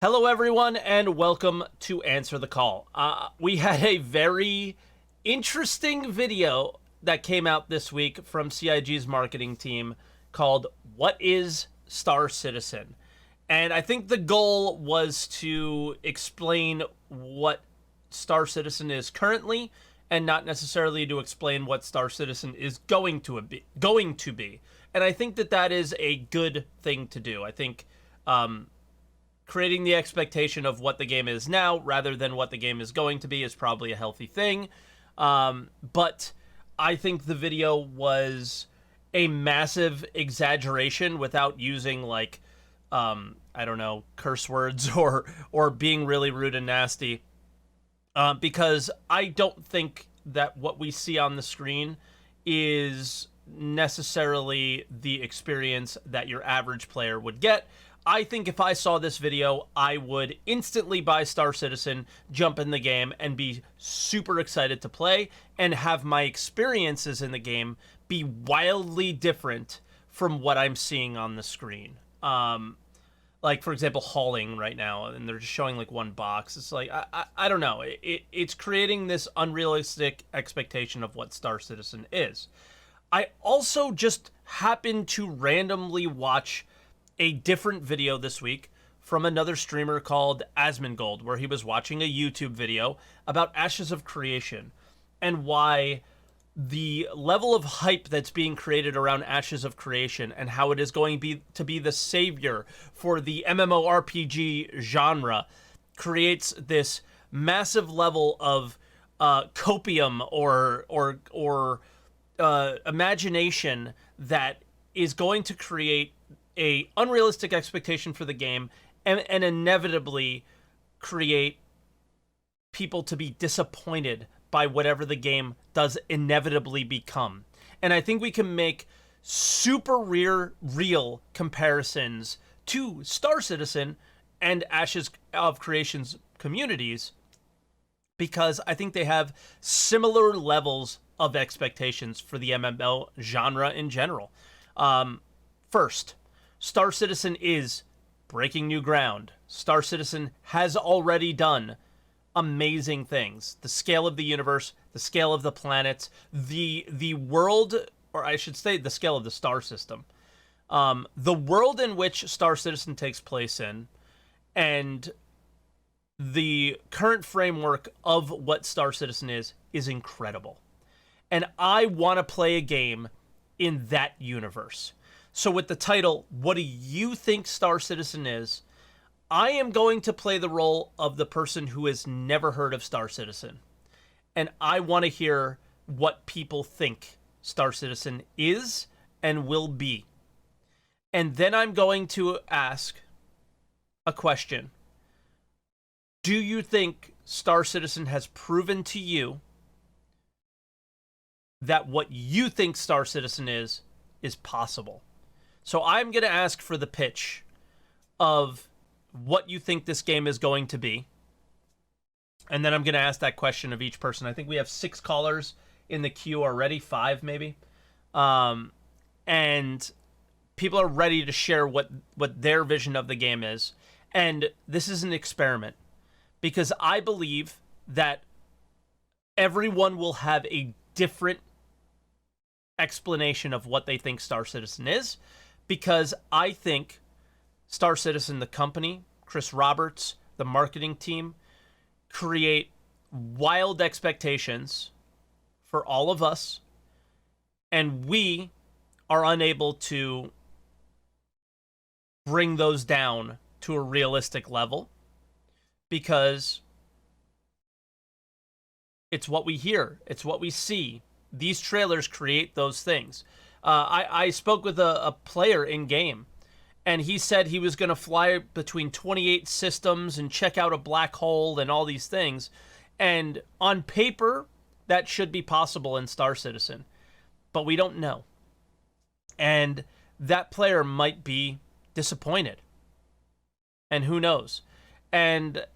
Hello, everyone, and welcome to Answer the Call. We had a very interesting video that came out this week from CIG's marketing team called What is Star Citizen? And I think the goal was to explain what Star Citizen is currently and not necessarily to explain what Star Citizen is going to be. And I think that is a good thing to do. I think creating the expectation of what the game is now rather than what the game is going to be is probably a healthy thing. But I think the video was a massive exaggeration without using I don't know, curse words or being really rude and nasty. Because I don't think that what we see on the screen is necessarily the experience that your average player would get. I think if I saw this video, I would instantly buy Star Citizen, jump in the game, and be super excited to play, and have my experiences in the game be wildly different from what I'm seeing on the screen. Like, for example, hauling right now, and they're just showing like one box. It's like, I don't know. It's creating this unrealistic expectation of what Star Citizen is. I also just happened to randomly watch a different video this week from another streamer called Asmongold, where he was watching a YouTube video about Ashes of Creation and why the level of hype that's being created around Ashes of Creation and how it is going to be the savior for the MMORPG genre creates this massive level of copium or imagination that is going to create a unrealistic expectation for the game and inevitably create people to be disappointed by whatever the game does inevitably become. And I think we can make super real comparisons to Star Citizen and Ashes of Creation's communities because I think they have similar levels of expectations for the MMO genre in general. First, Star Citizen is breaking new ground. Star Citizen has already done amazing things. The scale of the universe, the scale of the planets, the world, or I should say the scale of the star system. The world in which Star Citizen takes place in, and the current framework of what Star Citizen is incredible. And I want to play a game in that universe. So with the title, What Do You Think Star Citizen Is? I am going to play the role of the person who has never heard of Star Citizen. And I want to hear what people think Star Citizen is and will be. And then I'm going to ask a question. Do you think Star Citizen has proven to you that what you think Star Citizen is possible? So I'm going to ask for the pitch of what you think this game is going to be. And then I'm going to ask that question of each person. I think we have 6 callers in the queue already, 5 maybe. And people are ready to share what their vision of the game is. And this is an experiment because I believe that everyone will have a different explanation of what they think Star Citizen is. Because I think Star Citizen, the company, Chris Roberts, the marketing team, create wild expectations for all of us, and we are unable to bring those down to a realistic level because it's what we hear, it's what we see. These trailers create those things. I spoke with a player in game, and he said he was going to fly between 28 systems and check out a black hole and all these things. And on paper, that should be possible in Star Citizen, but we don't know. And that player might be disappointed. And who knows? And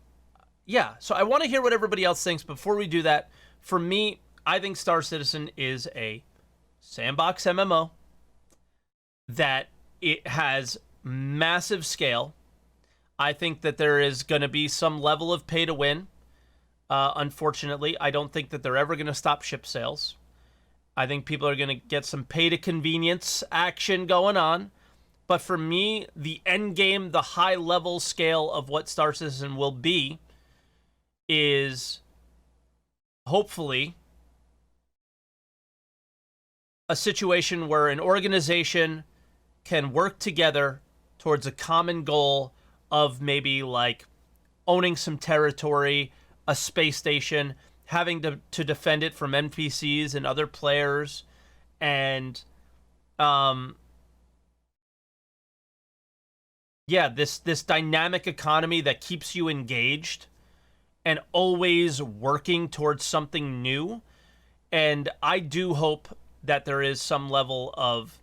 yeah, so I want to hear what everybody else thinks. Before we do that, for me, I think Star Citizen is a sandbox MMO that it has massive scale. I think that there is going to be some level of pay to win. Unfortunately, I don't think that they're ever going to stop ship sales. I think people are going to get some pay to convenience action going on. But for me, the end game, the high level scale of what Star Citizen will be is hopefully a situation where an organization can work together towards a common goal of maybe like owning some territory, a space station, having to defend it from NPCs and other players, and yeah, this dynamic economy that keeps you engaged and always working towards something new. And I do hope that there is some level of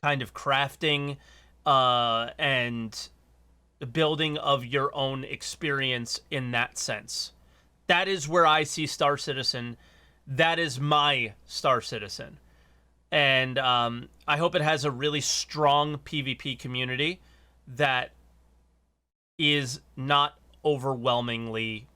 kind of crafting and building of your own experience in that sense. That is where I see Star Citizen. That is my Star Citizen. And I hope it has a really strong PvP community that is not overwhelmingly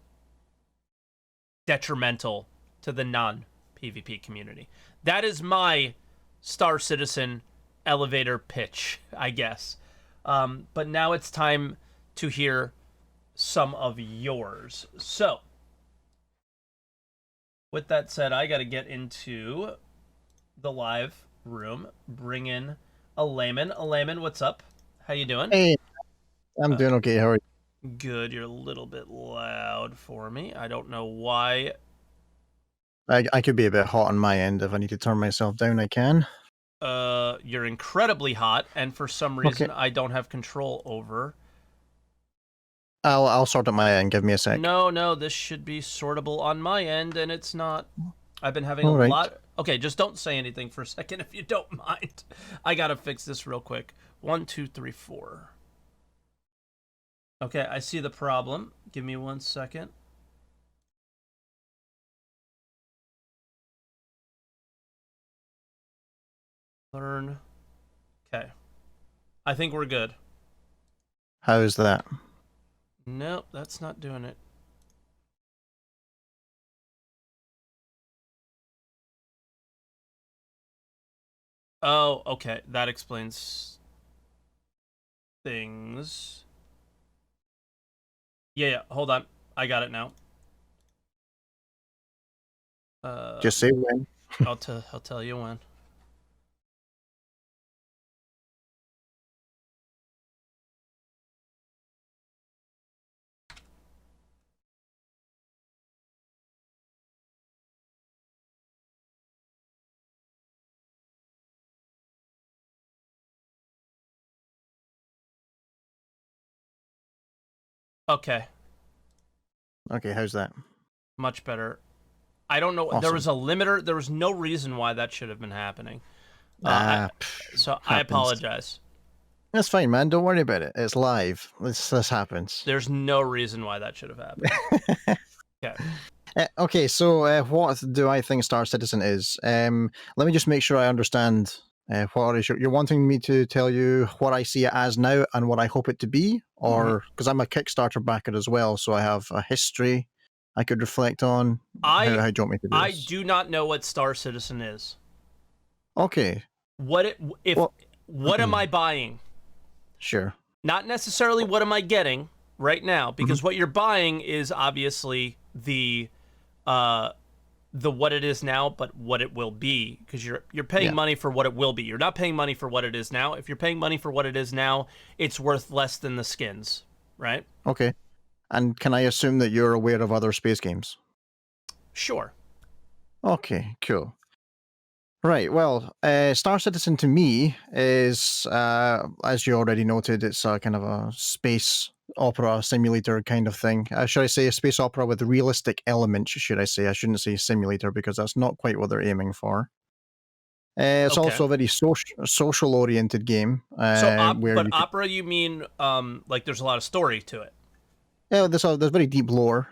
detrimental to the non-PvP community. That is my Star Citizen elevator pitch, I guess. But now it's time to hear some of yours. So, with that said, I got to get into the live room, bring in Alayman. Alayman, what's up? How you doing? Hey, I'm doing okay. How are you? Good. You're a little bit loud for me. I don't know why. I could be a bit hot on my end. If I need to turn myself down, I can. You're incredibly hot, and for some reason Okay. I don't have control over. I'll sort it my end. Give me a sec. No, this should be sortable on my end, and it's not. I've been having a All right. lot. Okay, just don't say anything for a second if you don't mind. I gotta fix this real quick. 1, 2, 3, 4. Okay, I see the problem. Give me 1 second. Learn. Okay. I think we're good. How's that? Nope, that's not doing it. Oh, okay. That explains things. Yeah, hold on. I got it now. Just say when. I'll tell you when. Okay, Okay, how's that? much better. I don't know. Awesome. There was a limiter. There was no reason why that should have been happening. So I Happens. apologize. That's fine, man. Don't worry about it. It's live. This happens. There's no reason why that should have happened. Okay. Okay, so what do I think Star Citizen is? Let me just make sure I understand what is you're wanting me to tell you what I see it as now and what I hope it to be, or because I'm a Kickstarter backer as well, so I have a history I could reflect on. How do you want me to do I this? do not know what Star Citizen is. Okay. What am I buying? Sure. Not necessarily what am I getting right now, because what you're buying is obviously the what it is now, but what it will be, because you're paying money for what it will be. You're not paying money for what it is now. If you're paying money for what it is now, it's worth less than the skins, right? Okay. And can I assume that you're aware of other space games? Sure. Okay, cool. Right, well, Star Citizen to me is, as you already noted, it's a kind of a space opera simulator kind of thing. Should I say a space opera with realistic elements, should I say? I shouldn't say simulator because that's not quite what they're aiming for. It's Okay. also a very social-oriented game. But opera, you mean like there's a lot of story to it? Yeah, there's very deep lore,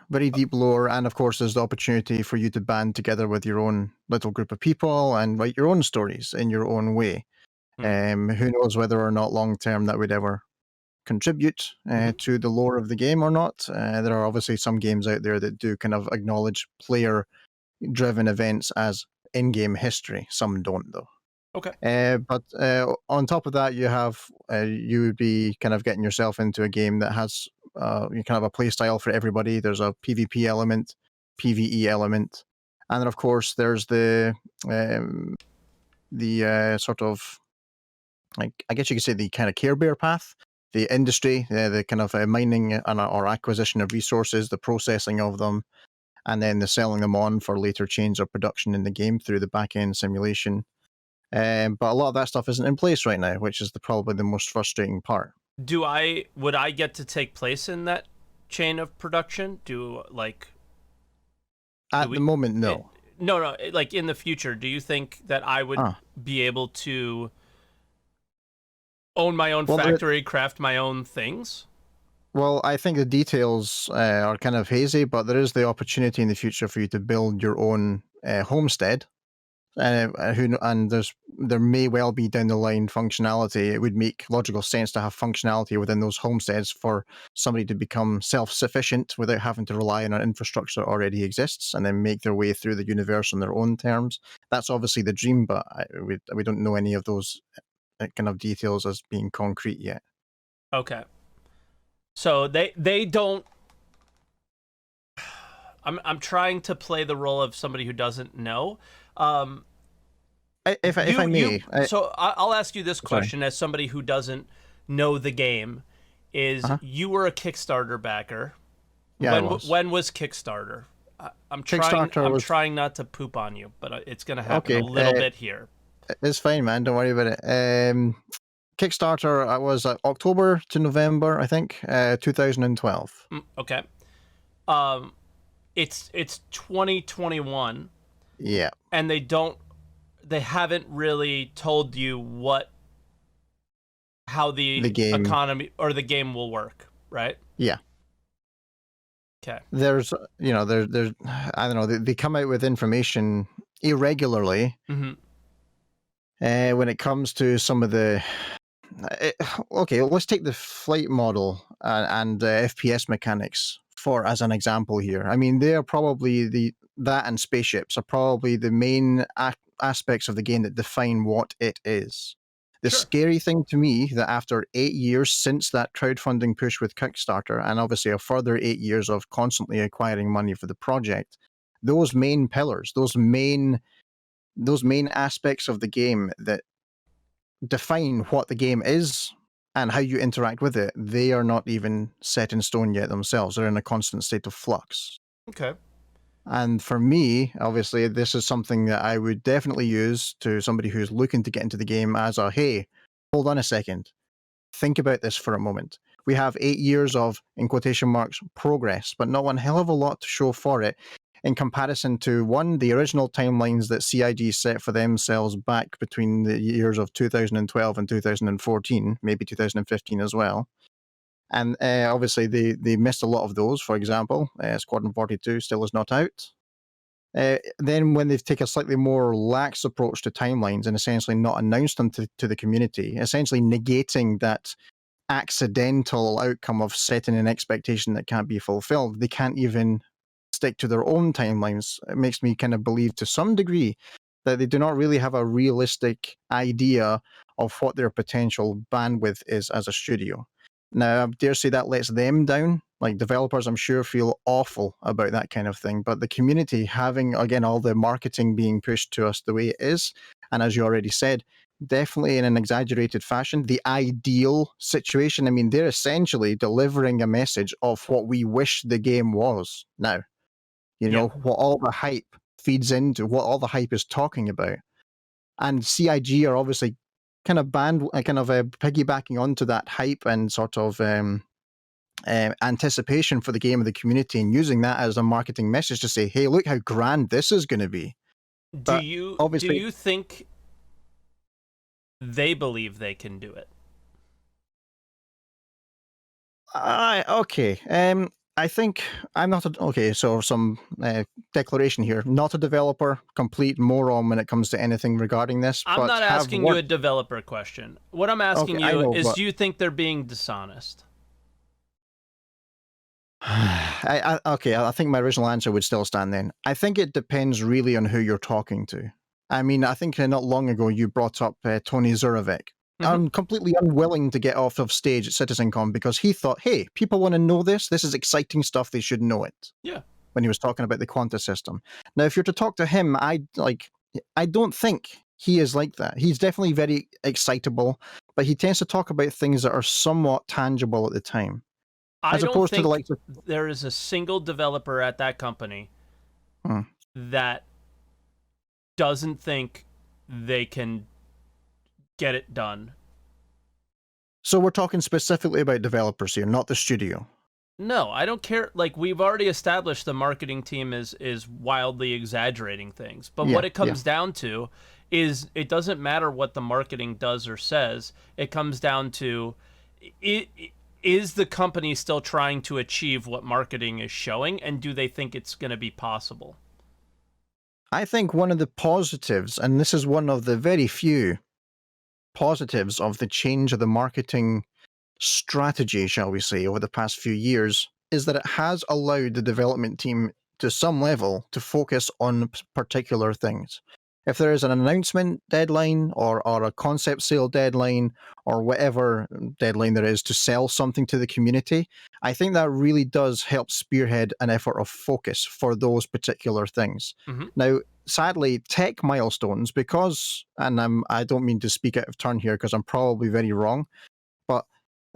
and of course there's the opportunity for you to band together with your own little group of people and write your own stories in your own way. Who knows whether or not long term that would ever contribute to the lore of the game or not. There are obviously some games out there that do kind of acknowledge player-driven events as in-game history. Some don't, though. Okay. But on top of that, you would be kind of getting yourself into a game that has kind of a play style for everybody. There's a PvP element, PvE element, and then of course there's the sort of, like, I guess you could say, the kind of Care Bear path, the industry, the kind of mining or acquisition of resources, the processing of them, and then the selling them on for later change of production in the game through the back end simulation. But a lot of that stuff isn't in place right now, which is probably the most frustrating part. Would I get to take place in that chain of production? At the moment, no. No, like in the future, do you think that I would be able to own my own factory, craft my own things? Well, I think the details are kind of hazy, but there is the opportunity in the future for you to build your own homestead. And there may well be down the line functionality. It would make logical sense to have functionality within those homesteads for somebody to become self-sufficient without having to rely on an infrastructure that already exists, and then make their way through the universe on their own terms. That's obviously the dream, but we don't know any of those kind of details as being concrete yet. Okay. So they don't. I'm trying to play the role of somebody who doesn't know. If I may, so I'll ask you this question as somebody who doesn't know the game: you were a Kickstarter backer? Yeah, I was. When was Kickstarter? I'm trying not to poop on you, but it's going to happen a little bit here. It's fine, man. Don't worry about it. Kickstarter was October to November, I think, 2012. Okay. It's 2021. Yeah. And they haven't really told you how the game economy or the game will work, right? Yeah. Okay. There's I don't know, they come out with information irregularly. Mm-hmm. When it comes to some of the okay, let's take the flight model and FPS mechanics as an example here. I mean, they are probably that and spaceships are probably the main aspects of the game that define what it is. The scary thing to me, that after 8 years since that crowdfunding push with Kickstarter, and obviously a further 8 years of constantly acquiring money for the project, those main pillars, those main aspects of the game that define what the game is and how you interact with it, they are not even set in stone yet themselves. They're in a constant state of flux. Okay. And for me, obviously, this is something that I would definitely use to somebody who's looking to get into the game as hey, hold on a second. Think about this for a moment. We have 8 years of, in quotation marks, progress, but not one hell of a lot to show for it in comparison to, one, the original timelines that CIG set for themselves back between the years of 2012 and 2014, maybe 2015 as well. And obviously, they missed a lot of those. For example, Squadron 42 still is not out. Then when they've taken a slightly more lax approach to timelines and essentially not announced them to the community, essentially negating that accidental outcome of setting an expectation that can't be fulfilled, they can't even stick to their own timelines. It makes me kind of believe to some degree that they do not really have a realistic idea of what their potential bandwidth is as a studio. Now, I dare say that lets them down. Like, developers, I'm sure, feel awful about that kind of thing. But the community having, again, all the marketing being pushed to us the way it is, and as you already said, definitely in an exaggerated fashion, the ideal situation. I mean, they're essentially delivering a message of what we wish the game was now. You know, what all the hype feeds into, what all the hype is talking about. And CIG are obviously kind of piggybacking onto that hype and sort of anticipation for the game of the community, and using that as a marketing message to say, hey, look how grand this is going to be. Do you think they believe they can do it? Okay. I think I'm not okay. So some declaration here: not a developer, complete moron when it comes to anything regarding this, I'm but not have asking you a worked. developer question. What I'm Okay, asking I you know, is, but do you think they're being dishonest? I think my original answer would still stand then. I think it depends really on who you're talking to. I mean, I think not long ago you brought up Tony Zurovec. Mhm. I'm completely unwilling to get off of stage at CitizenCon because he thought, hey, people want to know this. This is exciting stuff. They should know it. Yeah. When he was talking about the Quanta system. Now, if you're to talk to him, I don't think he is like that. He's definitely very excitable, but he tends to talk about things that are somewhat tangible at the time, I as don't opposed to the think likes of. there is a single developer at that company Hmm. that doesn't think they can get it done. So we're talking specifically about developers here, not the studio. No, I don't care. Like, we've already established the marketing team is wildly exaggerating things. But what Yeah, it yeah. comes down to is it doesn't matter what the marketing does or says. It comes down to it, is the company still trying to achieve what marketing is showing, and do they think it's going to be possible? I think one of the positives, and this is one of the very few positives of the change of the marketing strategy, shall we say, over the past few years, is that it has allowed the development team to some level to focus on particular things. If there is an announcement deadline or a concept sale deadline or whatever deadline there is to sell something to the community, I think that really does help spearhead an effort of focus for those particular things. Mm-hmm. Now, sadly, tech milestones, because, and I don't mean to speak out of turn here because I'm probably very wrong, but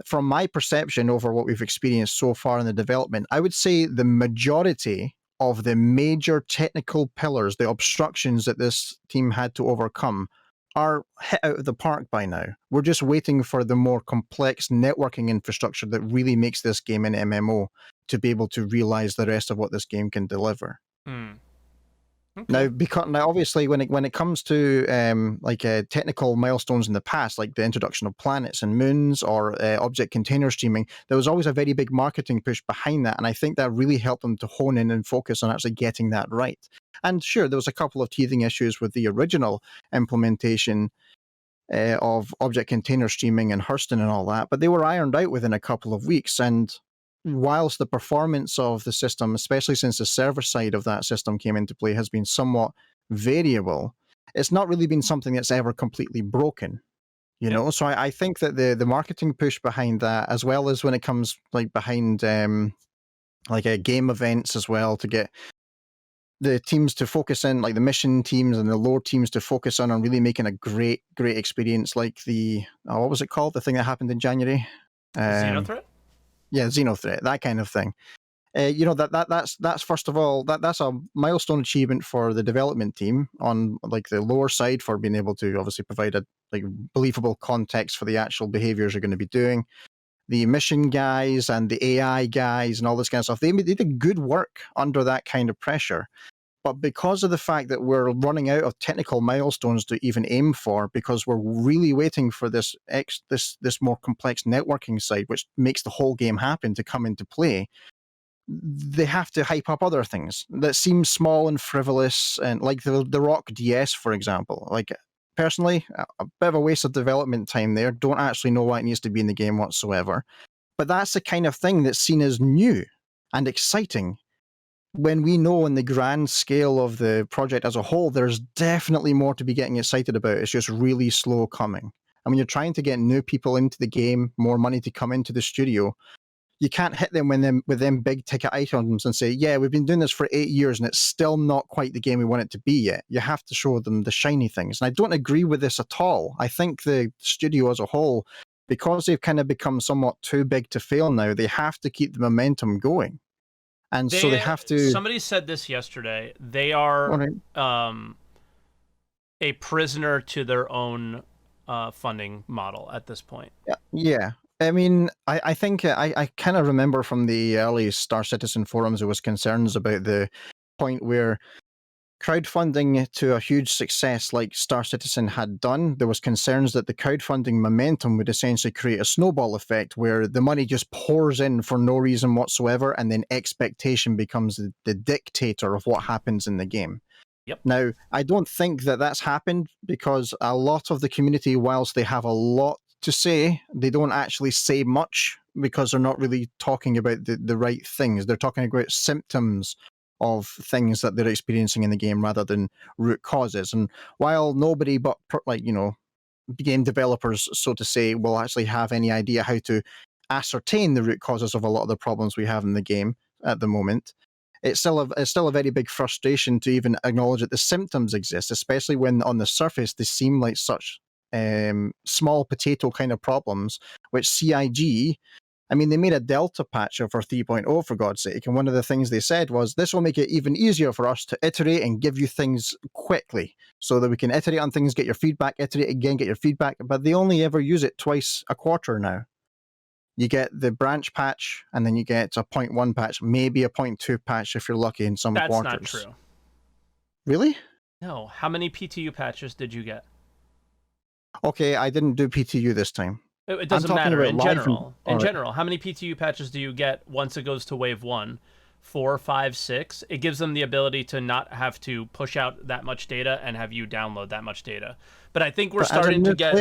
from my perception over what we've experienced so far in the development, I would say the majority of the major technical pillars, the obstructions that this team had to overcome, are hit out of the park by now. We're just waiting for the more complex networking infrastructure that really makes this game an MMO to be able to realize the rest of what this game can deliver. Mm. Now, Okay. because now, obviously, when it comes to technical milestones in the past, like the introduction of planets and moons or object container streaming, there was always a very big marketing push behind that, and I think that really helped them to hone in and focus on actually getting that right. And sure, there was a couple of teething issues with the original implementation of object container streaming and Hurston and all that, but they were ironed out within a couple of weeks. And whilst the performance of the system, especially since the server side of that system came into play, has been somewhat variable, it's not really been something that's ever completely broken. You Yep. know, so I think that the marketing push behind that, as well as when it comes like behind game events as well, to get the teams to focus in, like the mission teams and the lore teams to focus on really making a great experience, like the what was it called, the thing that happened in January? Um, Xenothreat? yeah, Xenothreat, that kind of thing. That's first of all that's a milestone achievement for the development team on like the lower side for being able to obviously provide a like believable context for the actual behaviors you're going to be doing. The mission guys and the AI guys and all this kind of stuff, they did good work under that kind of pressure. But because of the fact that we're running out of technical milestones to even aim for, because we're really waiting for this more complex networking side, which makes the whole game happen to come into play, they have to hype up other things that seem small and frivolous, and like the Rock DS, for example. Like personally, a bit of a waste of development time there. Don't actually know why it needs to be in the game whatsoever. But that's the kind of thing that's seen as new and exciting when we know in the grand scale of the project as a whole, there's definitely more to be getting excited about. It's just really slow coming. And when you're trying to get new people into the game, more money to come into the studio, you can't hit them with them big ticket items and say, yeah, we've been doing this for 8 years and it's still not quite the game we want it to be yet. You have to show them the shiny things. And I don't agree with this at all. I think the studio as a whole, because they've kind of become somewhat too big to fail now, they have to keep the momentum going. And so they They have to. somebody said this yesterday. They All are right. a prisoner to their own funding model at this point. Yeah. I mean, I think I kind of remember from the early Star Citizen forums there was concerns about the point where crowdfunding to a huge success like Star Citizen had done, there was concerns that the crowdfunding momentum would essentially create a snowball effect where the money just pours in for no reason whatsoever, and then expectation becomes the dictator of what happens in the game. Yep. Now, I don't think that that's happened, because a lot of the community, whilst they have a lot to say, they don't actually say much, because they're not really talking about the right things. They're talking about symptoms of things that they're experiencing in the game rather than root causes. And while nobody but, game developers, so to say, will actually have any idea how to ascertain the root causes of a lot of the problems we have in the game at the moment, it's still a very big frustration to even acknowledge that the symptoms exist, especially when on the surface they seem like such small potato kind of problems, which CIG, I mean, they made a Delta patch for 3.0, for God's sake, and one of the things they said was, this will make it even easier for us to iterate and give you things quickly, so that we can iterate on things, get your feedback, iterate again, get your feedback, but they only ever use it twice a quarter now. You get the branch patch, and then you get a 0.1 patch, maybe a 0.2 patch if you're lucky in some quarters. That's not true. Really? No. How many PTU patches did you get? Okay, I didn't do PTU this time. It doesn't matter. In general, how many PTU patches do you get once it goes to wave 1? 4, 5, 6? It gives them the ability to not have to push out that much data and have you download that much data. But I think we're starting to get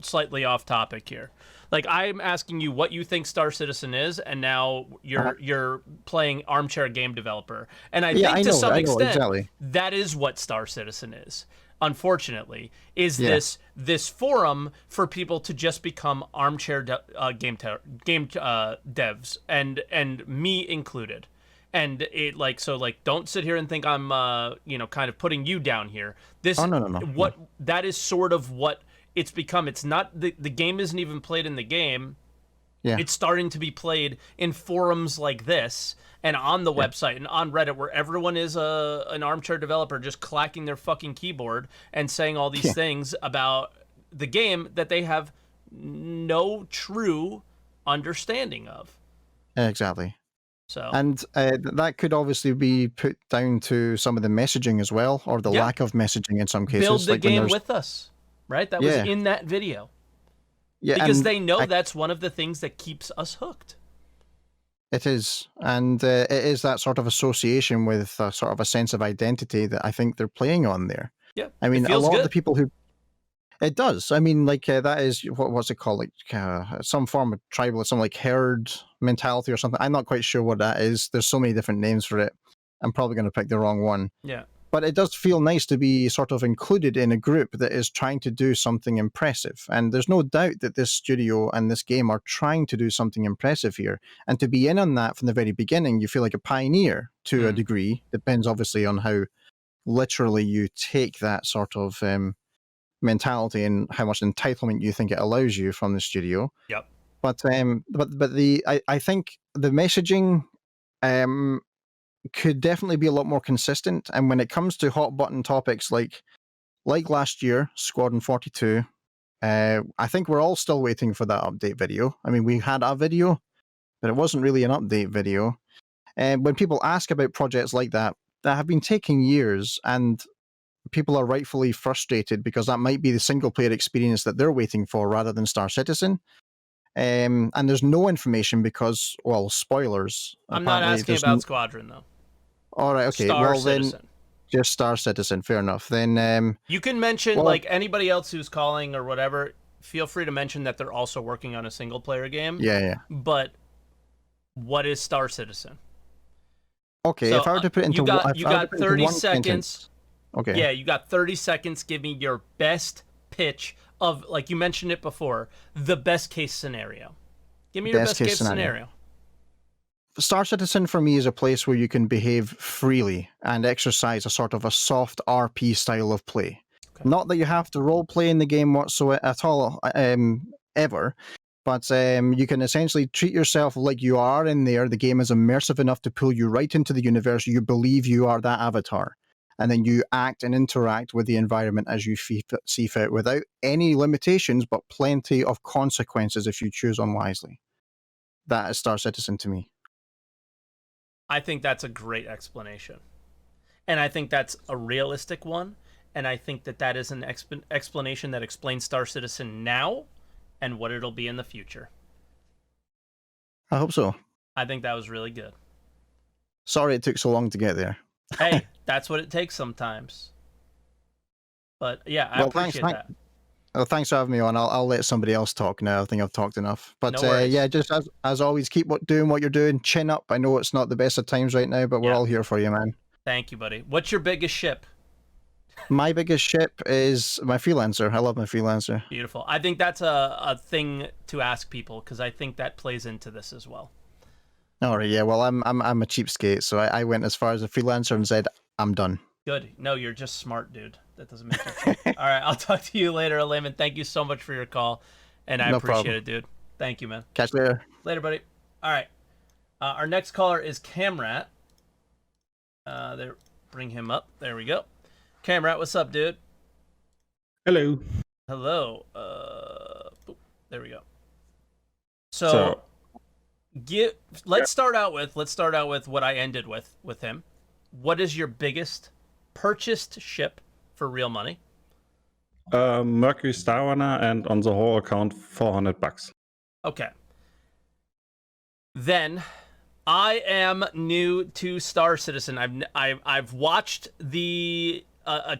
slightly off topic here. Like, I'm asking you what you think Star Citizen is, and now you're playing armchair game developer. And I think to some extent, exactly. that is what Star Citizen is. Unfortunately, is this forum for people to just become armchair game devs, and me included. And it don't sit here and think I'm kind of putting you down here. No. That is sort of what it's become. It's not the game isn't even played in the game. Yeah. It's starting to be played in forums like this and on the website and on Reddit, where everyone is an armchair developer just clacking their fucking keyboard and saying all these things about the game that they have no true understanding of. Exactly. So, and that could obviously be put down to some of the messaging as well, or the lack of messaging in some cases. Build the game with us, right? That was in that video. Yeah, because they know that's one of the things that keeps us hooked. It is, and it is that sort of association with sort of a sense of identity that I think they're playing on there. Yeah, I mean, a lot of the people who... It does. I mean, like, that is, what's it called? Like, some form of tribalism, like herd mentality or something. I'm not quite sure what that is. There's so many different names for it. I'm probably going to pick the wrong one. Yeah. But it does feel nice to be sort of included in a group that is trying to do something impressive. And there's no doubt that this studio and this game are trying to do something impressive here. And to be in on that from the very beginning, you feel like a pioneer to a degree. Depends obviously on how literally you take that sort of mentality and how much entitlement you think it allows you from the studio. Yep. But I think the messaging could definitely be a lot more consistent. And when it comes to hot button topics like last year, Squadron 42, I think we're all still waiting for that update video. I mean, we had a video, but it wasn't really an update video. And when people ask about projects like that have been taking years, and people are rightfully frustrated because that might be the single player experience that they're waiting for rather than Star Citizen. And there's no information because, well, spoilers. I'm not asking about Squadron, though. All right, okay. Star Citizen. Then just Star Citizen. Fair enough. Then you can mention, like, anybody else who's calling or whatever. Feel free to mention that they're also working on a single player game. Yeah. But what is Star Citizen? Okay, so, if I were to put it into you got 30 seconds. Sentence. Okay. Yeah, you got 30 seconds. Give me your best pitch of, like you mentioned it before, the best case scenario. Give me your best case scenario. Star Citizen for me is a place where you can behave freely and exercise a sort of a soft RP style of play. Okay. Not that you have to role play in the game whatsoever at all, ever, but you can essentially treat yourself like you are in there. The game is immersive enough to pull you right into the universe. You believe you are that avatar. And then you act and interact with the environment as you see fit, without any limitations, but plenty of consequences if you choose unwisely. That is Star Citizen to me. I think that's a great explanation. And I think that's a realistic one. And I think that that is an explanation that explains Star Citizen now and what it'll be in the future. I hope so. I think that was really good. Sorry it took so long to get there. Hey, that's what it takes sometimes. But yeah, I appreciate that. Well, thanks for having me on. I'll let somebody else talk now. I think I've talked enough. But No worries. yeah, just as always, keep doing what you're doing. Chin up. I know it's not the best of times right now, but we're all here for you, man. Thank you, buddy. What's your biggest ship? My biggest ship is my freelancer. I love my freelancer. Beautiful. I think that's a thing to ask people because I think that plays into this as well. All right, yeah. Well, I'm a cheapskate, so I went as far as a freelancer and said I'm done. Good. No, you're just smart, dude. That doesn't make you cheap. All right, I'll talk to you later, Layman. Thank you so much for your call, and I appreciate it, dude. Thank you, man. Catch you later. Later, buddy. All right. Our next caller is Camrat. There, bring him up. There we go. Camrat, what's up, dude? Hello. Hello. There we go. So let's start out with what I ended with him. What is your biggest purchased ship for real money? Mercury Starrunner, and on the whole account, $400. Okay. Then I am new to Star Citizen. I've watched the a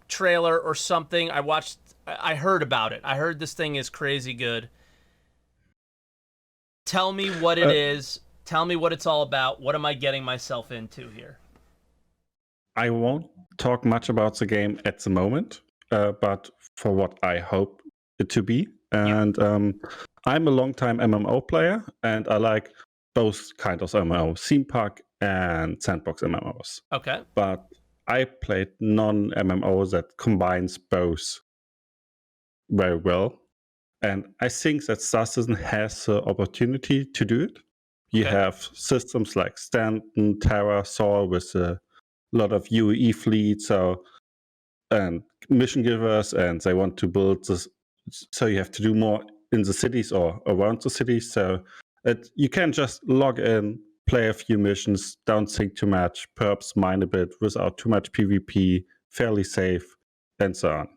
trailer or something. I heard about it. I heard this thing is crazy good. Tell me what it is. Tell me what it's all about. What am I getting myself into here? I won't talk much about the game at the moment, but for what I hope it to be. And I'm a long-time MMO player, and I like both kinds of MMO, theme park and sandbox MMOs. Okay. But I played non-MMO that combines both very well. And I think that Star Citizen has the opportunity to do it. You have systems like Stanton, Terra, Sol with a lot of UAE fleet, and mission givers, and they want to build this. So you have to do more in the cities or around the cities. So you can just log in, play a few missions, don't think too much, perhaps mine a bit without too much PvP, fairly safe, and so on.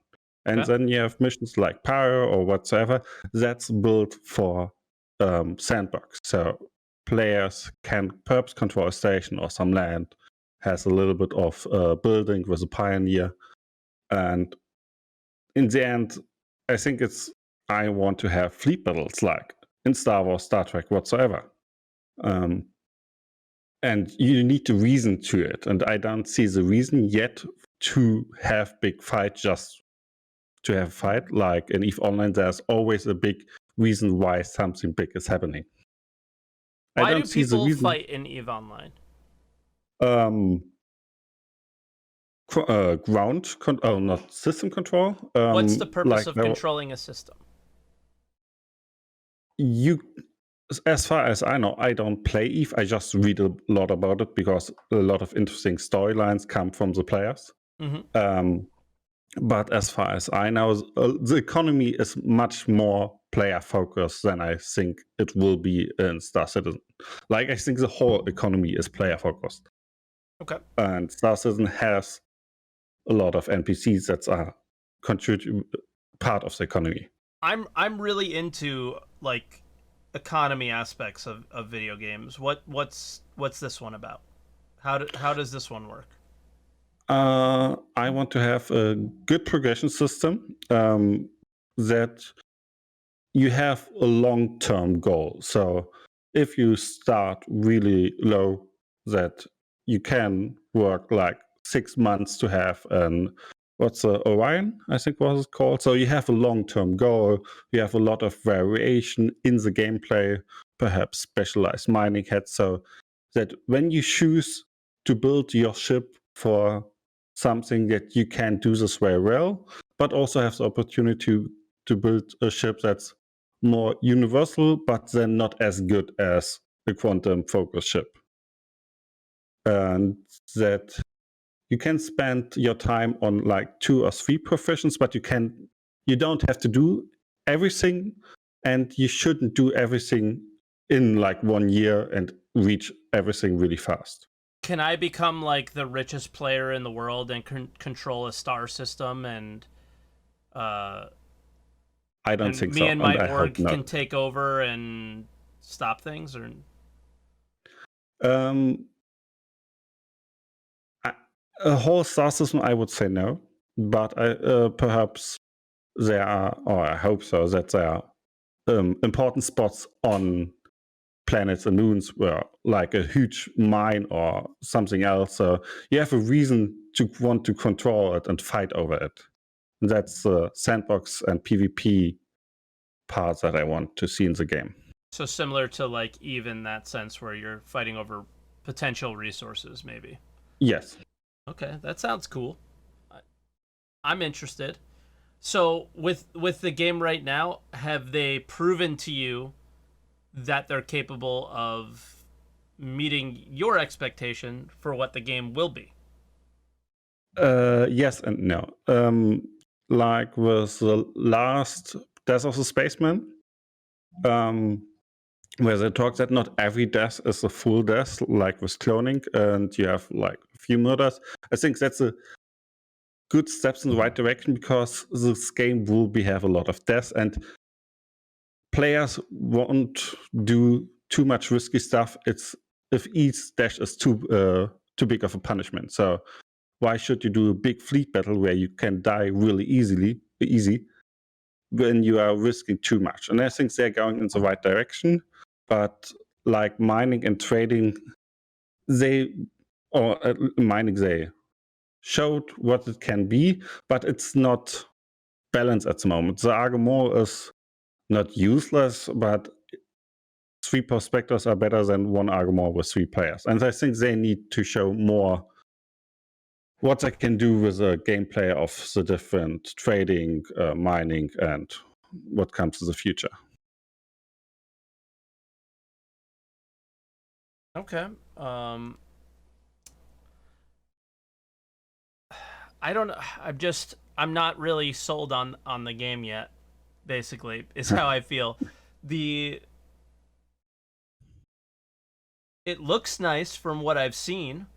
And then you have missions like Pyro or whatsoever that's built for sandbox. So players can perhaps control a station or some land, has a little bit of building with a pioneer. And in the end, I think I want to have fleet battles like in Star Wars, Star Trek, whatsoever. And you need to reason to it. And I don't see the reason yet to have big fight just to have a fight. Like in EVE Online, there's always a big reason why something big is happening. Why do people fight in EVE Online? Not system control. What's the purpose of controlling a system? As far as I know, I don't play EVE. I just read a lot about it because a lot of interesting storylines come from the players. Mm-hmm. But as far as I know, the economy is much more player focused than I think it will be in Star Citizen. Like, I think the whole economy is player focused. Okay. And Star Citizen has a lot of NPCs that are contributing part of the economy. I'm really into like economy aspects of video games. What's this one about? How does this one work? I want to have a good progression system that you have a long-term goal. So if you start really low, that you can work like 6 months to have Orion, I think was it called. So you have a long-term goal. You have a lot of variation in the gameplay, perhaps specialized mining heads, so that when you choose to build your ship for something that you can do this very well, but also have the opportunity to build a ship that's more universal, but then not as good as a quantum focus ship. And that you can spend your time on like 2 or 3 professions, but you don't have to do everything, and you shouldn't do everything in like 1 year and reach everything really fast. can I become like the richest player in the world and control a star system and I don't think me so, and and my I hope org can not. take over and stop things? Or Um, a whole star system, I would say no, but perhaps there are, or I hope so, that there are important spots on planets and moons where, like a huge mine or something else, so you have a reason to want to control it and fight over it. That's the sandbox and PvP parts that I want to see in the game. so similar to like Eve in that sense, where you're fighting over potential resources, maybe. Yes. Okay, that sounds cool. I'm interested. So with the game right now, have they proven to you that they're capable of meeting your expectation for what the game will be? Yes and no. Like with the last Death of the Spaceman, where they talk that not every death is a full death, like with cloning, and you have like a few murders. I think that's a good steps in the right direction, because this game will have a lot of deaths, and players won't do too much risky stuff. It's if each dash is too big of a punishment. So why should you do a big fleet battle where you can die really easy when you are risking too much? And I think they're going in the right direction. But like mining and trading, mining, they showed what it can be, but it's not balanced at the moment. The Argomore is not useless, but 3 prospectors are better than 1 Argomore with 3 players. And I think they need to show more what I can do with the gameplay of the different trading, mining, and what comes in the future. Okay. I don't know. I'm not really sold on the game yet. Basically, is how I feel. It looks nice from what I've seen,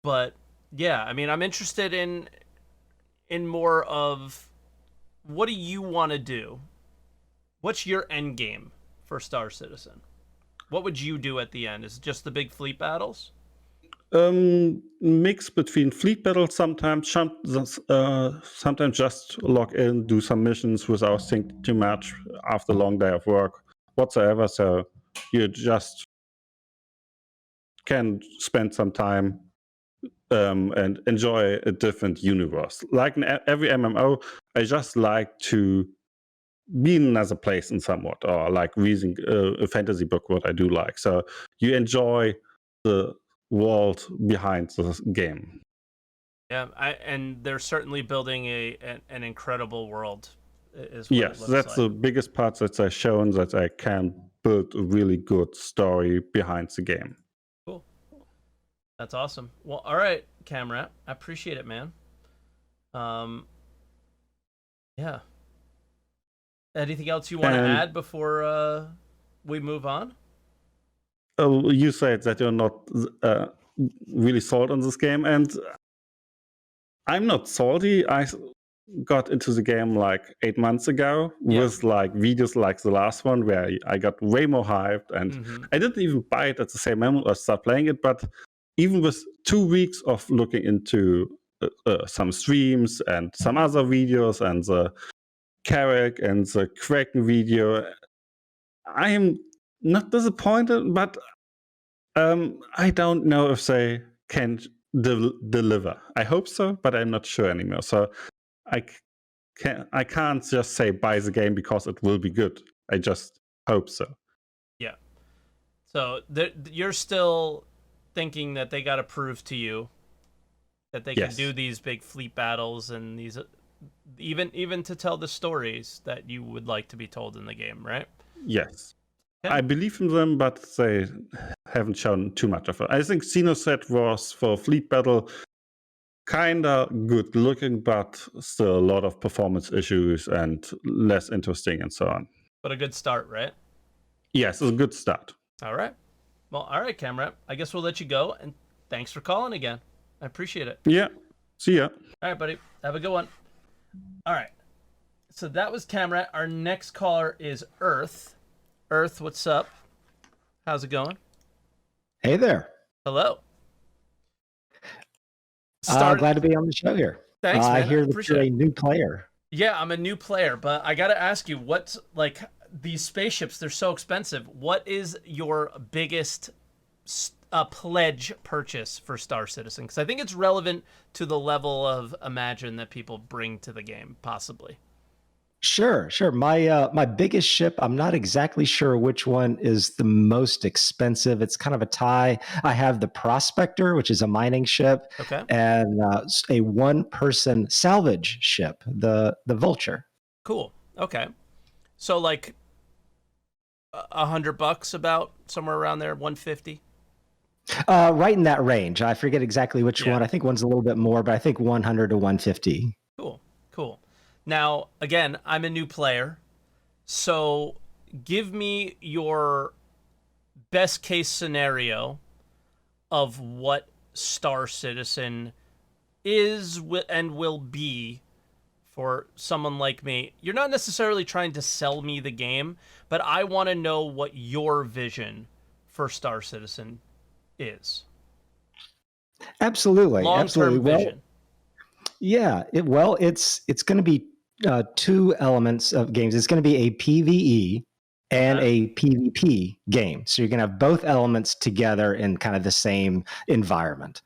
but yeah, I mean, I'm interested in more of what do you want to do? What's your end game for Star Citizen? What would you do at the end? Is it just the big fleet battles? Mix between fleet battles sometimes, sometimes just log in, do some missions without thinking too much after a long day of work, whatsoever. So you just can spend some time and enjoy a different universe. Like in every MMO, I just like to be in another place in somewhat, or like reading a fantasy book, what I do like. So you enjoy the world behind the game. Yeah, and they're certainly building an incredible world. Is what Yes, it looks that's like. the biggest part, that I've shown that I can build a really good story behind the game. Cool. That's awesome. Well, all right, Camrat, I appreciate it, man. Yeah. Anything else you want to add before we move on? Oh, you said that you're not really sold on this game, and I'm not salty. I got into the game like 8 months ago with like videos like the last one, where I got way more hyped, and I didn't even buy it at the same moment or start playing it. But even with 2 weeks of looking into some streams and some other videos and the Carrack and the Kraken video, I am not disappointed, but I don't know if they can deliver. I hope so, but I'm not sure anymore. So I can't just say buy the game because it will be good. I just hope so. Yeah. So you're still thinking that they got to prove to you that they can do these big fleet battles and these even to tell the stories that you would like to be told in the game, right? Yes. Yeah. I believe in them, but they haven't shown too much of it. I think Xenoset was, for fleet battle, kinda good looking, but still a lot of performance issues and less interesting and so on. But a good start, right? Yes, it's a good start. All right. Well, all right, Camera. I guess we'll let you go, and thanks for calling again. I appreciate it. Yeah. See ya. All right, buddy. Have a good one. All right. So that was Camera. Our next caller is Earth. Earth, what's up? How's it going? Hey there. Hello. Glad to be on the show here. Thanks, man. I hear that Appreciate you're it. a new player. Yeah, I'm a new player, but I gotta ask you, what's like these spaceships? They're so expensive. What is your biggest pledge purchase for Star Citizen? Because I think it's relevant to the level of Imagine that people bring to the game, possibly. Sure. My biggest ship, I'm not exactly sure which one is the most expensive. It's kind of a tie. I have the Prospector, which is a mining ship, Okay. and a one-person salvage ship, the Vulture. Cool. Okay. So like $100, about somewhere around there, 150. Right in that range. I forget exactly which one. I think one's a little bit more, but I think 100 to 150. Cool. Now, again, I'm a new player, so give me your best case scenario of what Star Citizen is and will be for someone like me. You're not necessarily trying to sell me the game, but I want to know what your vision for Star Citizen is. Absolutely. Long-term vision. Yeah, it's going to be two elements of games. It's going to be a PvE and a PvP game. So you're going to have both elements together in kind of the same environment.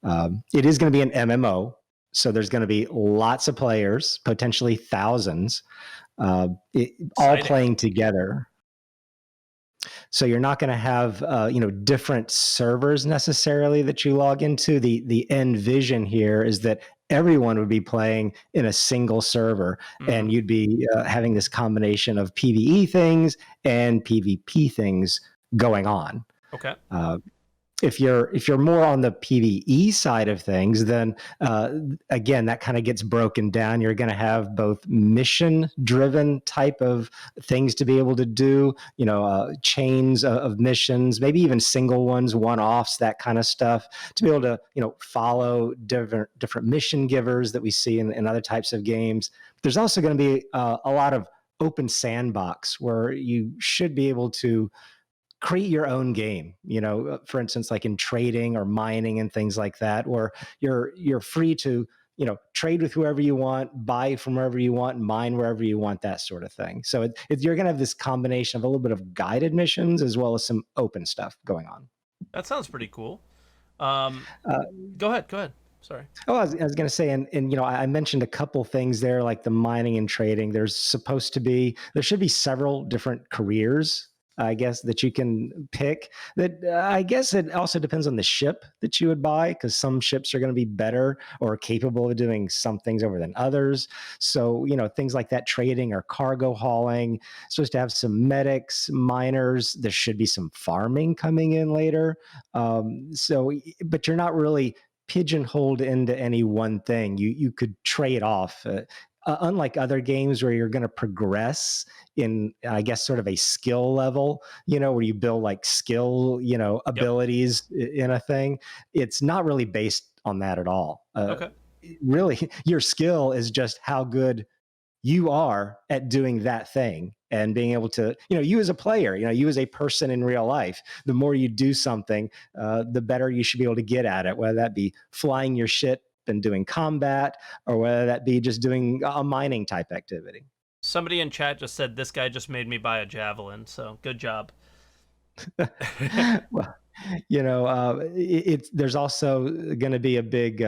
It is going to be an MMO, so there's going to be lots of players, potentially thousands, all playing together. So you're not going to have different servers necessarily that you log into. The end vision here is that everyone would be playing in a single server, and you'd be having this combination of PvE things and PvP things going on. Okay. If you're more on the PvE side of things, then again, that kind of gets broken down. You're going to have both mission-driven type of things to be able to do, chains of missions, maybe even single ones, one-offs, that kind of stuff, to be able to follow different mission givers that we see in other types of games. There's also going to be a lot of open sandbox where you should be able to create your own game, for instance, like in trading or mining and things like that, where you're free to, trade with whoever you want, buy from wherever you want, mine wherever you want, that sort of thing. So you're going to have this combination of a little bit of guided missions as well as some open stuff going on. That sounds pretty cool. Go ahead. Sorry. Oh, I was going to say, and I mentioned a couple things there, like the mining and trading. There should be several different careers, I guess, that you can pick. That I guess it also depends on the ship that you would buy, because some ships are going to be better or capable of doing some things over than others. So, things like that, trading or cargo hauling, supposed to have some medics, miners. There should be some farming coming in later. But you're not really pigeonholed into any one thing. You could trade off. Unlike other games where you're going to progress in, I guess, sort of a skill level, where you build like skill, abilities in a thing, it's not really based on that at all. Okay. Really, your skill is just how good you are at doing that thing and being able to, you as a player, you as a person in real life, the more you do something, the better you should be able to get at it, whether that be flying your ship and doing combat, or whether that be just doing a mining type activity. Somebody in chat just said, this guy just made me buy a javelin, so good job. Well, there's also going to be a big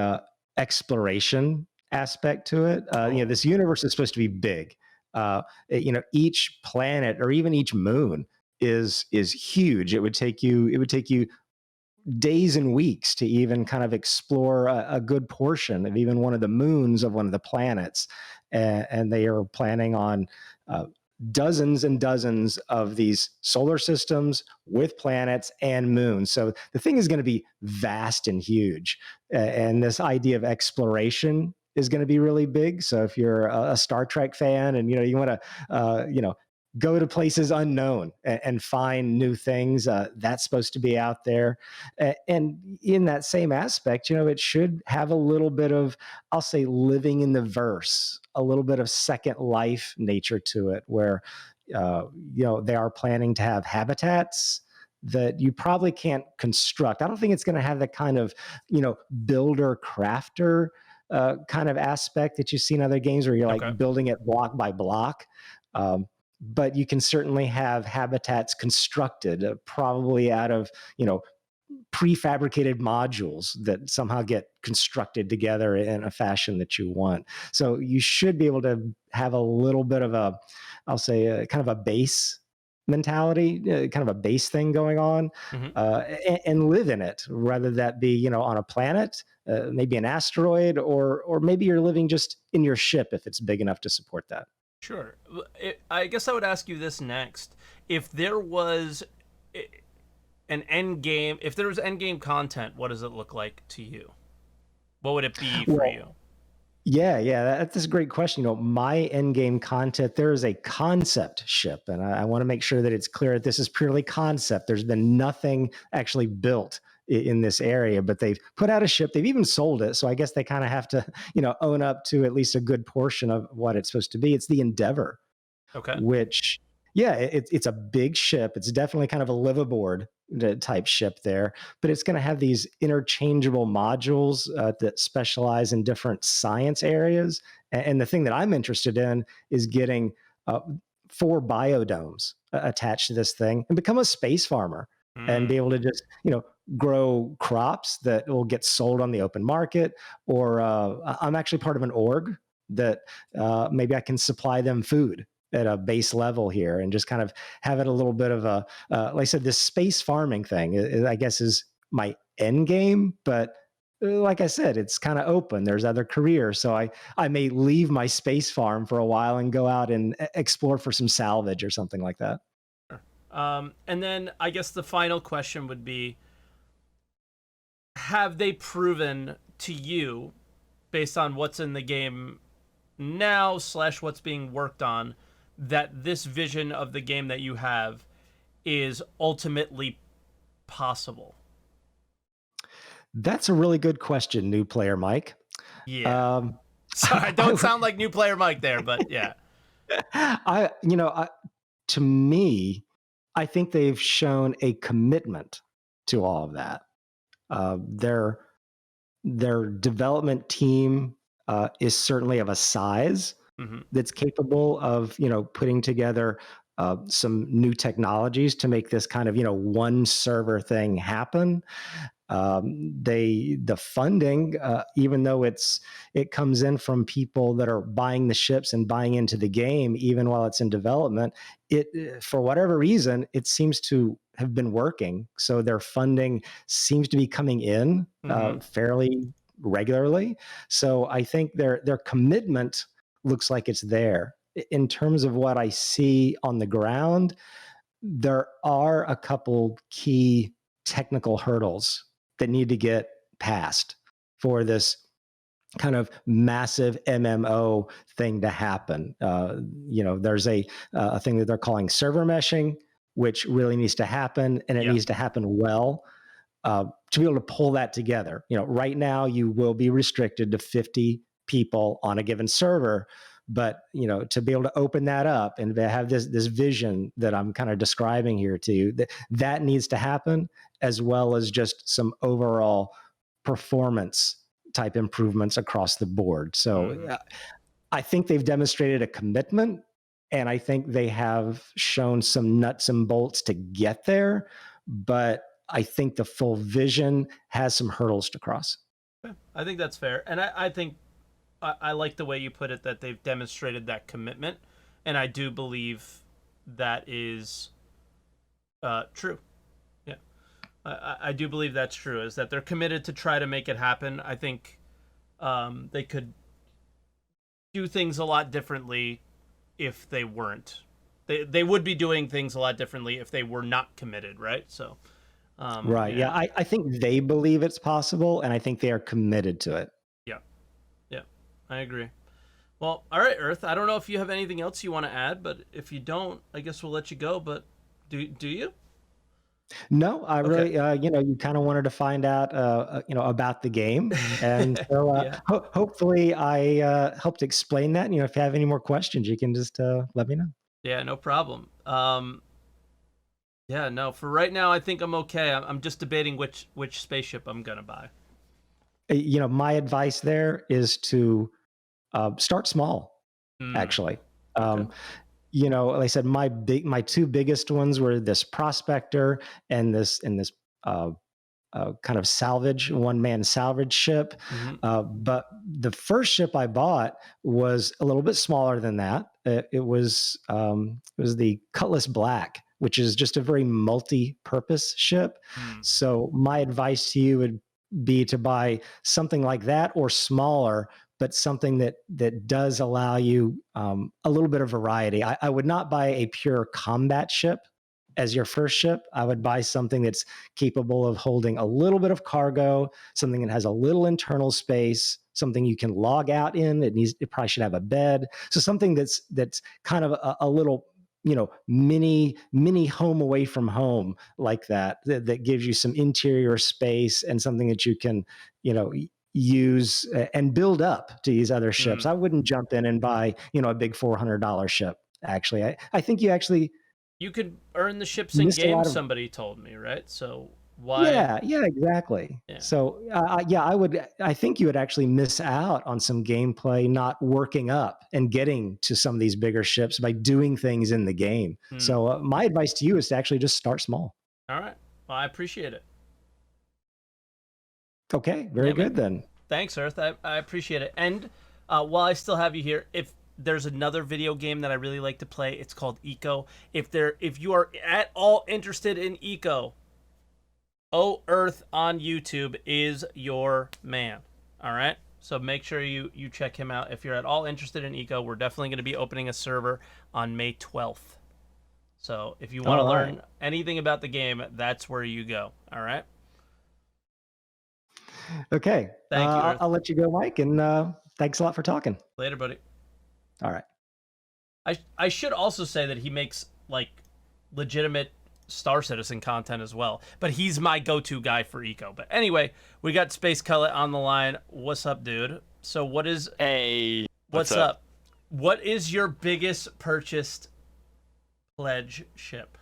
exploration aspect to it. This universe is supposed to be big. Each planet or even each moon is huge. It would take you days and weeks to even kind of explore a good portion of even one of the moons of one of the planets. And they are planning on dozens and dozens of these solar systems with planets and moons. So the thing is going to be vast and huge. And this idea of exploration is going to be really big. So if you're a Star Trek fan and, you want to, go to places unknown and find new things. That's supposed to be out there. And in that same aspect, it should have a little bit of, I'll say, living in the verse, a little bit of Second Life nature to it, where, they are planning to have habitats that you probably can't construct. I don't think it's going to have the kind of, builder crafter kind of aspect that you see in other games where you're like Okay. building it block by block. But you can certainly have habitats constructed, probably out of, prefabricated modules that somehow get constructed together in a fashion that you want. So you should be able to have a little bit of a, I'll say, kind of a base mentality, kind of a base thing going on, hmm and live in it, rather that be, on a planet, maybe an asteroid, or maybe you're living just in your ship if it's big enough to support that. Sure. I guess I would ask you this next. If there was an end game, if there was end game content, what does it look like to you? What would it be for Well, you? yeah, that's a great question. My end game content, there is a concept ship, and I want to make sure that it's clear that this is purely concept. There's been nothing actually built in this area, but they've put out a ship. They've even sold it, so I guess they kind of have to, own up to at least a good portion of what it's supposed to be. It's the Endeavor, Okay. which, yeah, it's a big ship. It's definitely kind of a liveaboard type ship there, but it's going to have these interchangeable modules that specialize in different science areas. And the thing that I'm interested in is getting 4 biodomes attached to this thing and become a space farmer and be able to just, grow crops that will get sold on the open market. Or I'm actually part of an org that maybe I can supply them food at a base level here and just kind of have it a little bit of a, like I said, this space farming thing, I guess, is my end game. But like I said, it's kind of open. There's other careers. So I may leave my space farm for a while and go out and explore for some salvage or something like that. And then I guess the final question would be, have they proven to you, based on what's in the game now / what's being worked on, that this vision of the game that you have is ultimately possible? That's a really good question, new player Mike. Yeah. Um, Sorry, I don't sound like new player Mike there, but yeah. To me, I think they've shown a commitment to all of that. Their development team is certainly of a size hmm that's capable of putting together some new technologies to make this kind of one server thing happen. The funding, even though it comes in from people that are buying the ships and buying into the game, even while it's in development, it for whatever reason it seems to have been working. So their funding seems to be coming in hmm fairly regularly. So I think their commitment looks like it's there. In terms of what I see on the ground, there are a couple key technical hurdles that need to get passed for this kind of massive MMO thing to happen. There's a thing that they're calling server meshing, which really needs to happen, and it Yeah. needs to happen well to be able to pull that together. Right now you will be restricted to 50 people on a given server. But to be able to open that up and to have this vision that I'm kind of describing here to you, that needs to happen, as well as just some overall performance type improvements across the board. So I think they've demonstrated a commitment, and I think they have shown some nuts and bolts to get there. But I think the full vision has some hurdles to cross. I think that's fair. And I think I like the way you put it, that they've demonstrated that commitment. And I do believe that is true. Yeah. I do believe that's true, is that they're committed to try to make it happen. I think they could do things a lot differently if they weren't. They would be doing things a lot differently if they were not committed, right? So, Right. Yeah. I think they believe it's possible, and I think they are committed to it. Yeah. Yeah. I agree. Well, all right, Earth. I don't know if you have anything else you want to add, but if you don't, I guess we'll let you go. But do you? No, I Okay. really, you kind of wanted to find out, about the game, and so Yeah. hopefully I helped explain that. If you have any more questions, you can just let me know. Yeah, no problem. Yeah, no. For right now, I think I'm okay. I'm just debating which spaceship I'm gonna buy. My advice there is to start small. Actually, Okay. like I said, my two biggest ones were this prospector and this kind of one-man salvage ship. Mhm. But the first ship I bought was a little bit smaller than that. It was the Cutlass Black, which is just a very multi-purpose ship. Mm. So my advice to you would be to buy something like that or smaller, but something that does allow you a little bit of variety. I would not buy a pure combat ship as your first ship. I would buy something that's capable of holding a little bit of cargo, something that has a little internal space, something you can log out in. It probably should have a bed. So something that's kind of a little, mini home away from home, like that gives you some interior space and something that you can, use and build up to these other ships. Mm. I wouldn't jump in and buy, a big $400 ship. Actually, I think you actually You could earn the ships in missed a game. lot of. Somebody told me, right? So why? Yeah, exactly. Yeah. So, I think you would actually miss out on some gameplay not working up and getting to some of these bigger ships by doing things in the game. Hmm. So, my advice to you is to actually just start small. All right. Well, I appreciate it. Okay, very Yeah, man. good then. Thanks, Earth. I appreciate it. And while I still have you here, if there's another video game that I really like to play, it's called Eco. If you are at all interested in Eco, Earth on YouTube is your man. All right. So make sure you check him out. If you're at all interested in Eco, we're definitely going to be opening a server on May 12th. So if you want to learn anything about the game, that's where you go. All right. Okay. Thank you, Earth. I'll let you go, Mike, and thanks a lot for talking. Later, buddy. All right. I should also say that he makes like legitimate Star Citizen content as well, but he's my go-to guy for Eco. But anyway, we got Space Cullet on the line. What's up, dude? So Hey, what's up? What is your biggest purchased pledge ship?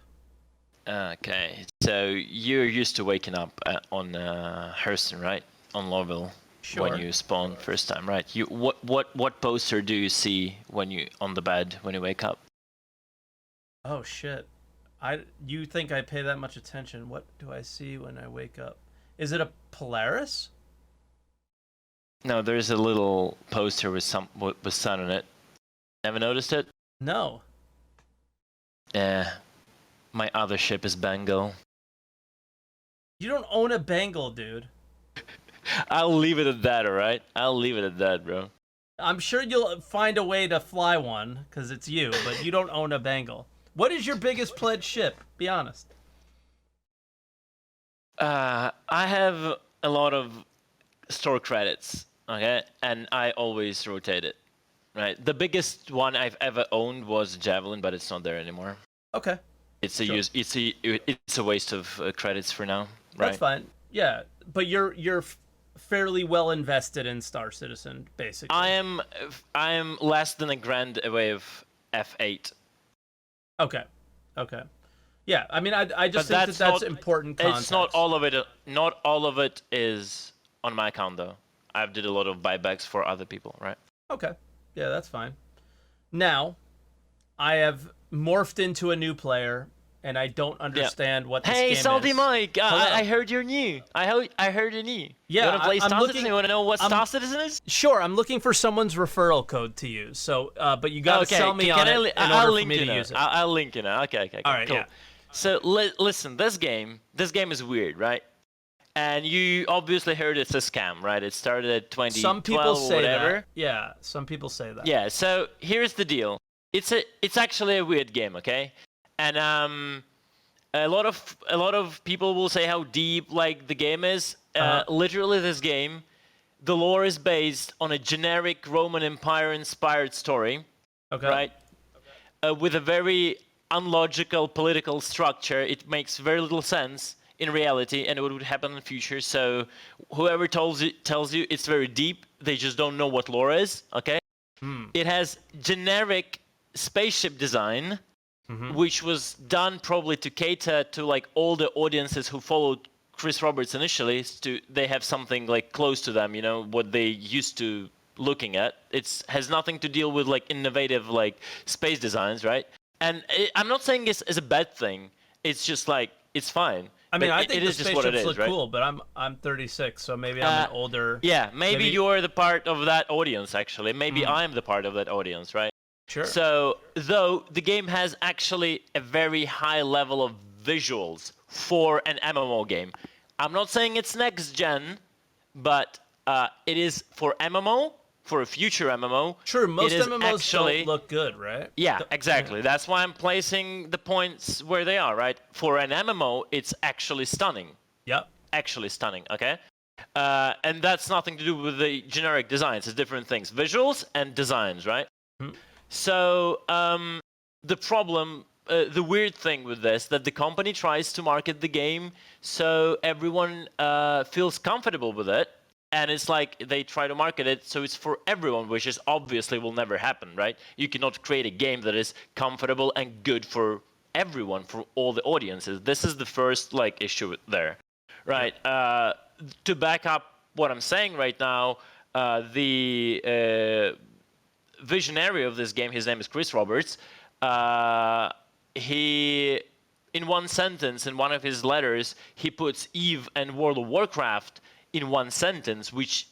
Okay, so you're used to waking up on Hurston, right? On Lowville. Sure. When you spawn first time, right? What poster do you see when you on the bed when you wake up? Oh shit. You think I pay that much attention? What do I see when I wake up? Is it a Polaris? No, there's a little poster with sun on it. Never noticed it? No. Yeah. My other ship is Bengal. You don't own a Bengal, dude. I'll leave it at that, alright? I'll leave it at that, bro. I'm sure you'll find a way to fly one, because it's you, but you don't own a Bengal. What is your biggest pledge ship? Be honest. I have a lot of store credits, okay? And I always rotate it, right? The biggest one I've ever owned was Javelin, but it's not there anymore. Okay. It's a waste of credits for now, right? That's fine. Yeah, but you're fairly well invested in Star Citizen, basically. I am less than $1,000 away of F8. Okay. Yeah, I mean, I just think that's important context. It's not all of it. Not all of it is on my account, though. I've did a lot of buybacks for other people, right? Okay. Yeah, that's fine. Now, I have morphed into a new player, and I don't understand what this game is. Hey, SaltEMike! I heard you're new. I heard you're new. Yeah, you want to play I'm Star looking- Citizen? You want to know what Star Citizen is? Sure, I'm looking for someone's referral code to use. So, but you gotta sell me on it in I'll order for link me you to now. use it. I'll link you now. Okay, All right, cool. yeah. So listen, this game is weird, right? And you obviously heard it's a scam, right? It started at 2012 Some people or say whatever. that. Yeah, some people say that. Yeah. So here's the deal. It's actually a weird game, okay? And a lot of people will say how deep like the game is. Literally, this game, the lore is based on a generic Roman Empire-inspired story, Okay. right? With a very unlogical political structure. It makes very little sense in reality, and what would happen in the future. So whoever tells you it's very deep, they just don't know what lore is, okay? It has generic spaceship design, which was done probably to cater to like all the audiences who followed Chris Roberts initially. They have something like close to them, you know, what they used to looking at. It has nothing to deal with like innovative like space designs, right? And I'm not saying it's a bad thing. It's just like it's fine. I mean, But I think it the is just what it spaceships is, look right? cool, but I'm 36, so maybe I'm an older. Yeah, maybe maybe- you're the part of that audience actually. Maybe I'm the part of that audience, right? Sure. So, though the game has actually a very high level of visuals for an MMO game, I'm not saying it's next gen, but it is for MMO, for a future MMO. Sure, most it is MMOs actually, don't look good, right? Yeah, exactly. That's why I'm placing the points where they are, right? For an MMO, it's actually stunning. Yep. Actually stunning, okay? And that's nothing to do with the generic designs. It's different things. Visuals and designs, right? So the problem, the weird thing with this, that the company tries to market the game so everyone feels comfortable with it. And it's like they try to market it so it's for everyone, which is obviously will never happen, right? You cannot create a game that is comfortable and good for everyone, for all the audiences. This is the first like issue there, right? To back up what I'm saying right now, the visionary of this game, his name is Chris Roberts. He, in one sentence, in one of his letters, he puts EVE and World of Warcraft in one sentence, which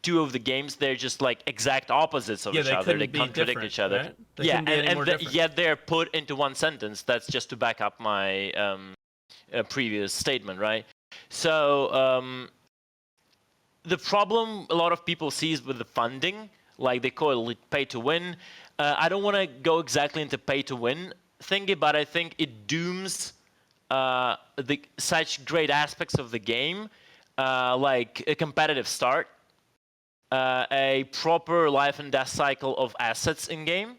two of the games, they're just like exact opposites of each other. They contradict each other. Right? And Yet they're put into one sentence. That's just to back up my previous statement, right? So the problem a lot of people see is with the funding, like they call it pay to win. I don't want to go exactly into pay to win thingy, but I think it dooms such great aspects of the game, like a competitive start, a proper life and death cycle of assets in game,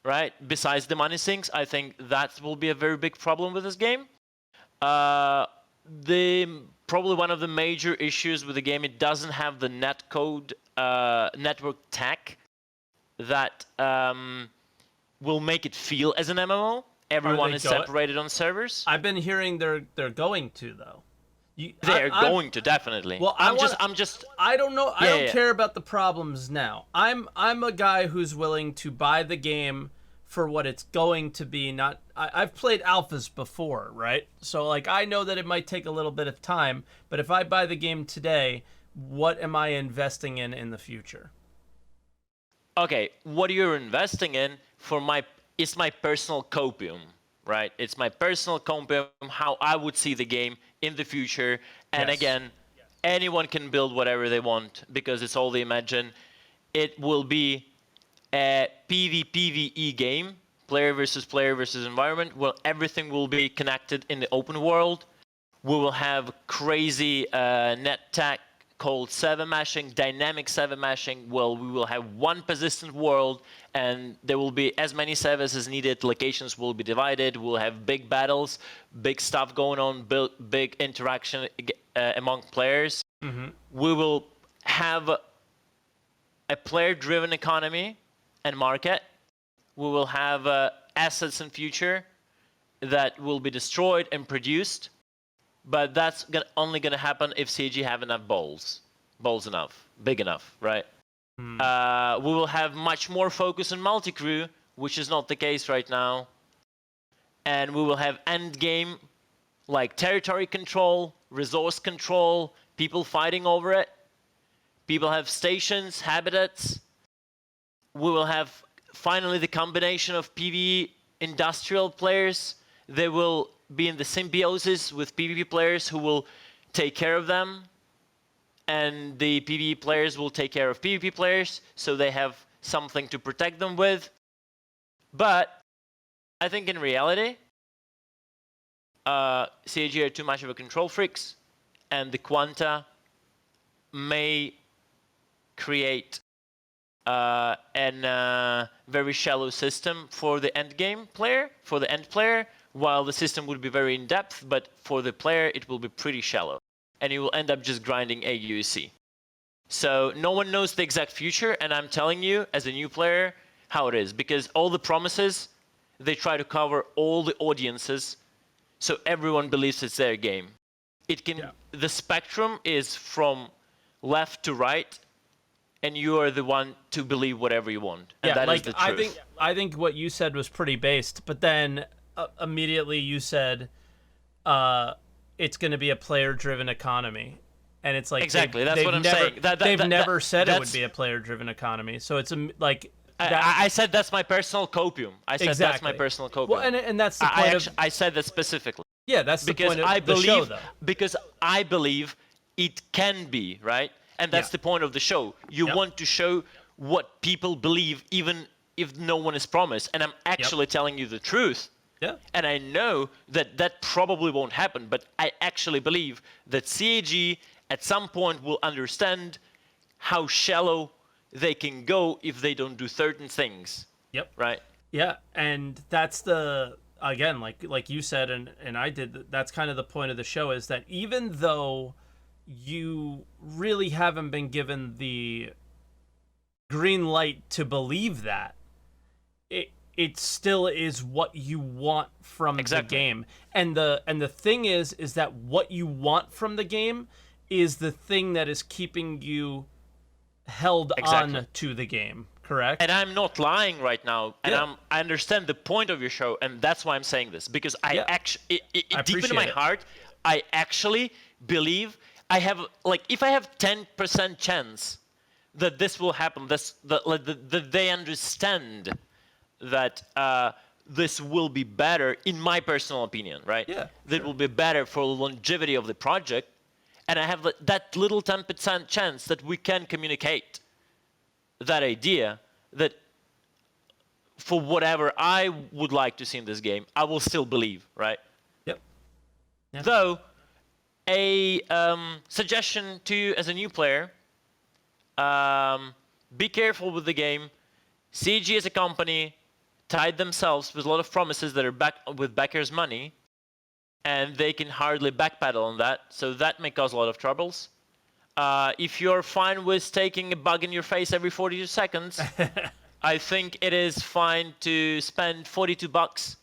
right? Besides the money sinks, I think that will be a very big problem with this game. Probably one of the major issues with the game, it doesn't have the netcode network tech that will make it feel as an MMO. Everyone is separated on servers. I've been hearing they're going to though. They're going to definitely. Well, I don't know. I don't care about the problems now. I'm a guy who's willing to buy the game for what it's going to be. I've played alphas before, right? So like I know that it might take a little bit of time, but if I buy the game today, what am I investing in the future? Okay, what you're investing in it's my personal copium, right? It's my personal copium, how I would see the game in the future. And again, anyone can build whatever they want because it's all they imagine. It will be a PvPvE game, player versus environment, where everything will be connected in the open world. We will have crazy net tech called 7 mashing, dynamic 7 mashing. Well, we will have one persistent world, and there will be as many servers as needed. Locations will be divided. We'll have big battles, big stuff going on, big interaction among players. We will have a player-driven economy and market. We will have assets in future that will be destroyed and produced. But that's only going to happen if CG have enough balls enough, big enough, right? We will have much more focus on multi-crew, which is not the case right now. And we will have end game, like territory control, resource control, people fighting over it. People have stations, habitats. We will have finally the combination of PvE industrial players. They will be in the symbiosis with PvP players who will take care of them, and the PvE players will take care of PvP players, so they have something to protect them with. But I think in reality, CAG are too much of a control freaks, and the Quanta may create an very shallow system for the end player, while the system would be very in depth, but for the player it will be pretty shallow, and you will end up just grinding AUC. So no one knows the exact future, and I'm telling you as a new player how it is, because all the promises, they try to cover all the audiences, so everyone believes it's their game. The spectrum is from left to right, and you are the one to believe whatever you want. And that is the truth. I think what you said was pretty based, but then immediately you said it's going to be a player-driven economy. And it's like exactly, that's what I'm saying. They've never said it would be a player-driven economy. So it's like I said that's my personal copium. I said that's my personal copium. Well, and that's the point I said that specifically. Yeah, that's the point of the show, though. Because I believe it can be, right? And that's the point of the show. You want to show what people believe, even if no one is promised. And I'm actually telling you the truth. Yeah. And I know that probably won't happen, but I actually believe that CAG at some point will understand how shallow they can go if they don't do certain things. Yep. Right? Yeah, and that's again, like you said, and I did, that's kind of the point of the show, is that even though you really haven't been given the green light to believe that, it still is what you want from the game. And the thing is that what you want from the game is the thing that is keeping you held on to the game, correct? And I'm not lying right now, and I understand the point of your show, and that's why I'm saying this, because I actually, deep in my heart, I actually believe I have, like, if I have 10% chance that this will happen, that they understand that this will be better, in my personal opinion, right? Yeah. That will be better for the longevity of the project, and I have that little 10% chance that we can communicate that idea, that for whatever I would like to see in this game, I will still believe, right? Yep. Yeah. Though, a suggestion to you as a new player, be careful with the game. CG as a company tied themselves with a lot of promises that are backed with backers' money, and they can hardly backpedal on that, so that may cause a lot of troubles. If you're fine with taking a bug in your face every 42 seconds, I think it is fine to spend $42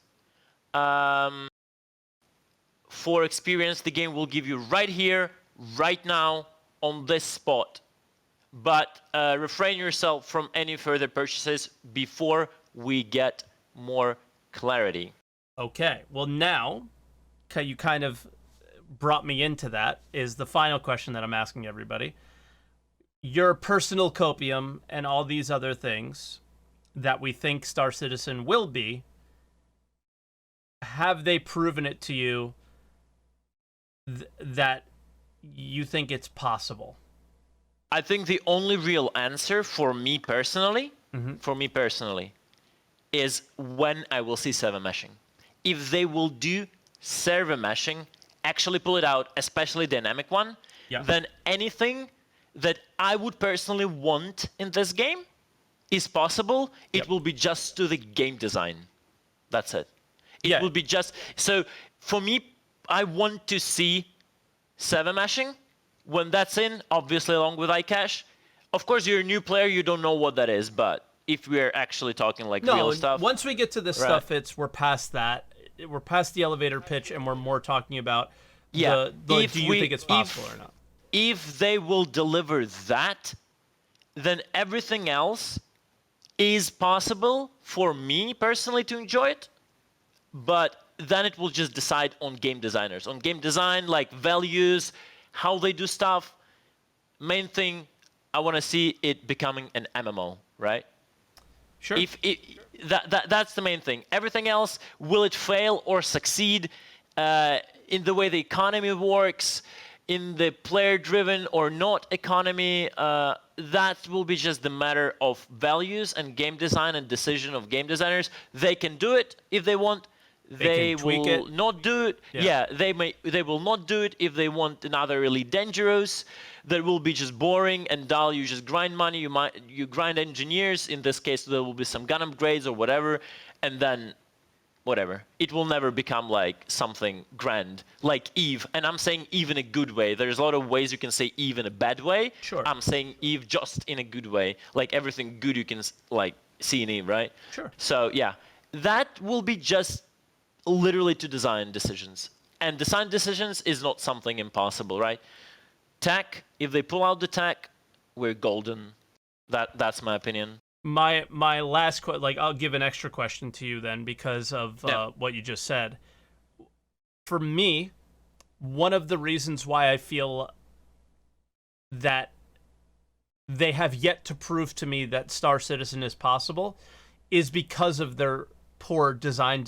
for experience the game will give you right here, right now, on this spot. But refrain yourself from any further purchases before we get more clarity. Okay, well now, you kind of brought me into that, is the final question that I'm asking everybody. Your personal copium and all these other things that we think Star Citizen will be, have they proven it to you that you think it's possible? I think the only real answer for me personally, is when I will see server meshing. If they will do server meshing, actually pull it out, especially dynamic one, then anything that I would personally want in this game is possible. It will be just to the game design. That's it. It will be just... So for me, I want to see server meshing. When that's in, obviously along with iCache. Of course, you're a new player, you don't know what that is, but if we're actually talking like real stuff... Once we get to this stuff, we're past that. We're past the elevator pitch, and we're more talking about do you think it's possible or not? If they will deliver that, then everything else is possible for me personally to enjoy it, but then it will just decide on game designers. On game design, like values, how they do stuff. Main thing, I want to see it becoming an MMO, right? Sure. That's the main thing. Everything else, will it fail or succeed in the way the economy works, in the player-driven or not economy? That will be just the matter of values and game design and decision of game designers. They can do it if they want. they can tweak will it. not do it. Yeah. They will not do it if they want another really dangerous. That will be just boring and dull. You just grind money. You grind engineers. In this case, there will be some gun upgrades or whatever, and then whatever. It will never become like something grand, like Eve. And I'm saying Eve in a good way. There's a lot of ways you can say Eve in a bad way. Sure. I'm saying Eve just in a good way, like everything good you can like see in Eve, right? Sure. So yeah, that will be just literally to design decisions. And design decisions is not something impossible, right? Tech, if they pull out the tech, we're golden. That's my opinion. My last I'll give an extra question to you then because of what you just said. For me, one of the reasons why I feel that they have yet to prove to me that Star Citizen is possible is because of their poor design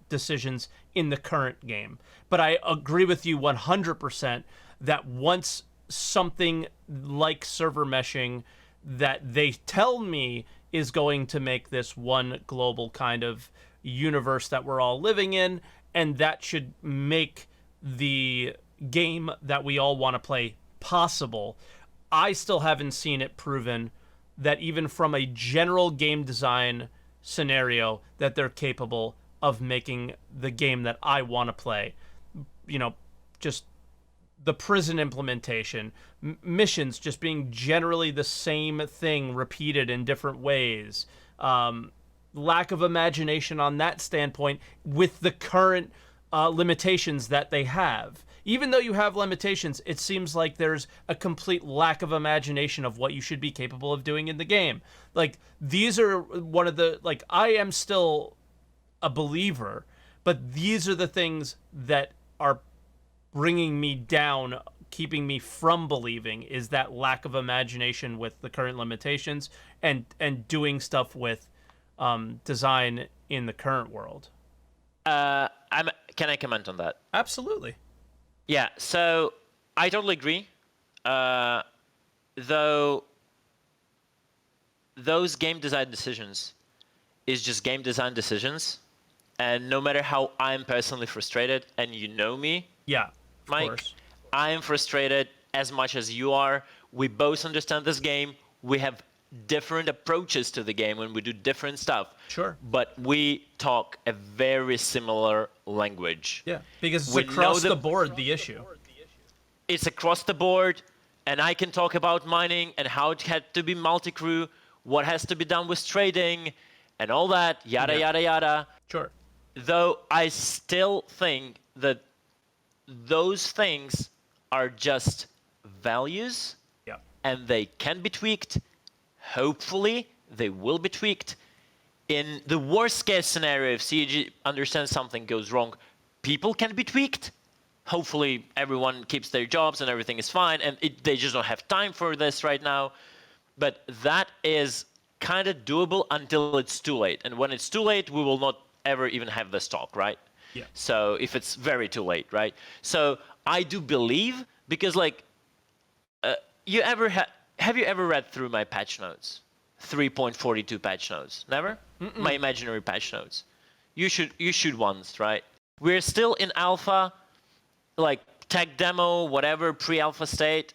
decisions in the current game. But I agree with you 100% that once something like server meshing that they tell me is going to make this one global kind of universe that we're all living in, and that should make the game that we all want to play possible. I still haven't seen it proven that even from a general game design scenario that they're capable of making the game that I want to play. You know, just the prison implementation, missions just being generally the same thing repeated in different ways. Lack of imagination on that standpoint with the current limitations that they have. Even though you have limitations, it seems like there's a complete lack of imagination of what you should be capable of doing in the game. Like, these are one of the, like, I am still a believer, but these are the things that are bringing me down, keeping me from believing, is that lack of imagination with the current limitations and doing stuff with design in the current world. Can I comment on that? Absolutely. Yeah, so I totally agree. Though those game design decisions is just game design decisions, and no matter how I'm personally frustrated, and you know me, Yeah, of Mike, course. I am frustrated as much as you are. We both understand this game. We have different approaches to the game when we do different stuff. Sure. But we talk a very similar language. Yeah, because it's We know across the- the board the issue. It's across the board, and I can talk about mining and how it had to be multi-crew, what has to be done with trading, and all that, yada, Yeah. yada, yada. Sure. Though I still think that those things are just values, Yeah. and they can be tweaked. Hopefully, they will be tweaked. In the worst case scenario, if CG understands something goes wrong, people can be tweaked. Hopefully, everyone keeps their jobs and everything is fine, and they just don't have time for this right now. But that is kind of doable until it's too late. And when it's too late, we will not ever even have this talk, right? Yeah. So if it's very too late, right? So I do believe, because like, have you ever read through my patch notes? 3.42 patch notes? Never? My imaginary patch notes. You should once, right? We're still in alpha, like tech demo, whatever, pre-alpha state.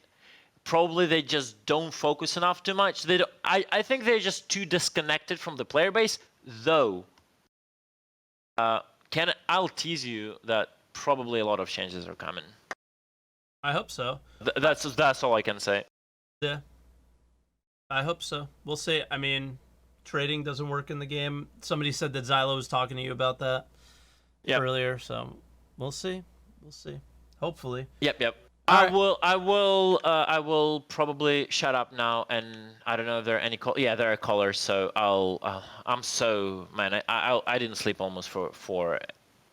Probably they just don't focus enough too much. I think they're just too disconnected from the player base, though. I'll tease you that probably a lot of changes are coming. I hope so. That's all I can say. Yeah. I hope so. We'll see. I mean, trading doesn't work in the game. Somebody said that Xylo was talking to you about that earlier, so we'll see. We'll see. Hopefully. Yep. All I will probably shut up now, and I don't know if there are any yeah, there are callers, so I'm so, man, I didn't sleep almost for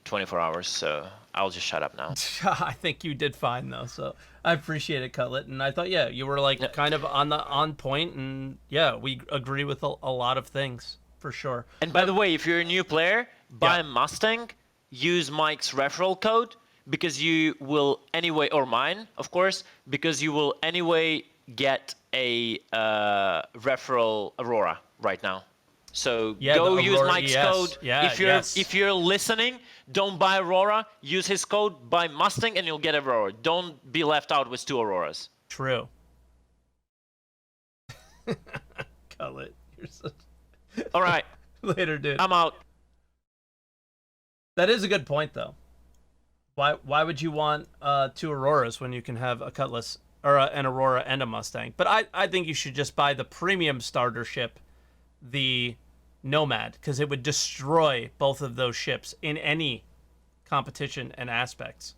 24 hours, so I'll just shut up now. I think you did fine though, so I appreciate it, Cutlet. And I thought, yeah, you were like kind of on point, and yeah, we agree with a lot of things for sure. And by the way, if you're a new player, buy a Mustang, use Mike's referral code, because you will anyway, or mine, of course, because you will anyway get a referral Aurora right now. So Yeah, go the use Aurora Mike's ES. code. Yeah, If you're listening, don't buy Aurora. Use his code, buy Mustang, and you'll get Aurora. Don't be left out with 2 Auroras. True. Cullet, you're so... All right. Later, dude. I'm out. That is a good point, though. Why would you want 2 Auroras when you can have a Cutlass or an Aurora and a Mustang? But I think you should just buy the premium starter ship, the Nomad, because it would destroy both of those ships in any competition and aspects.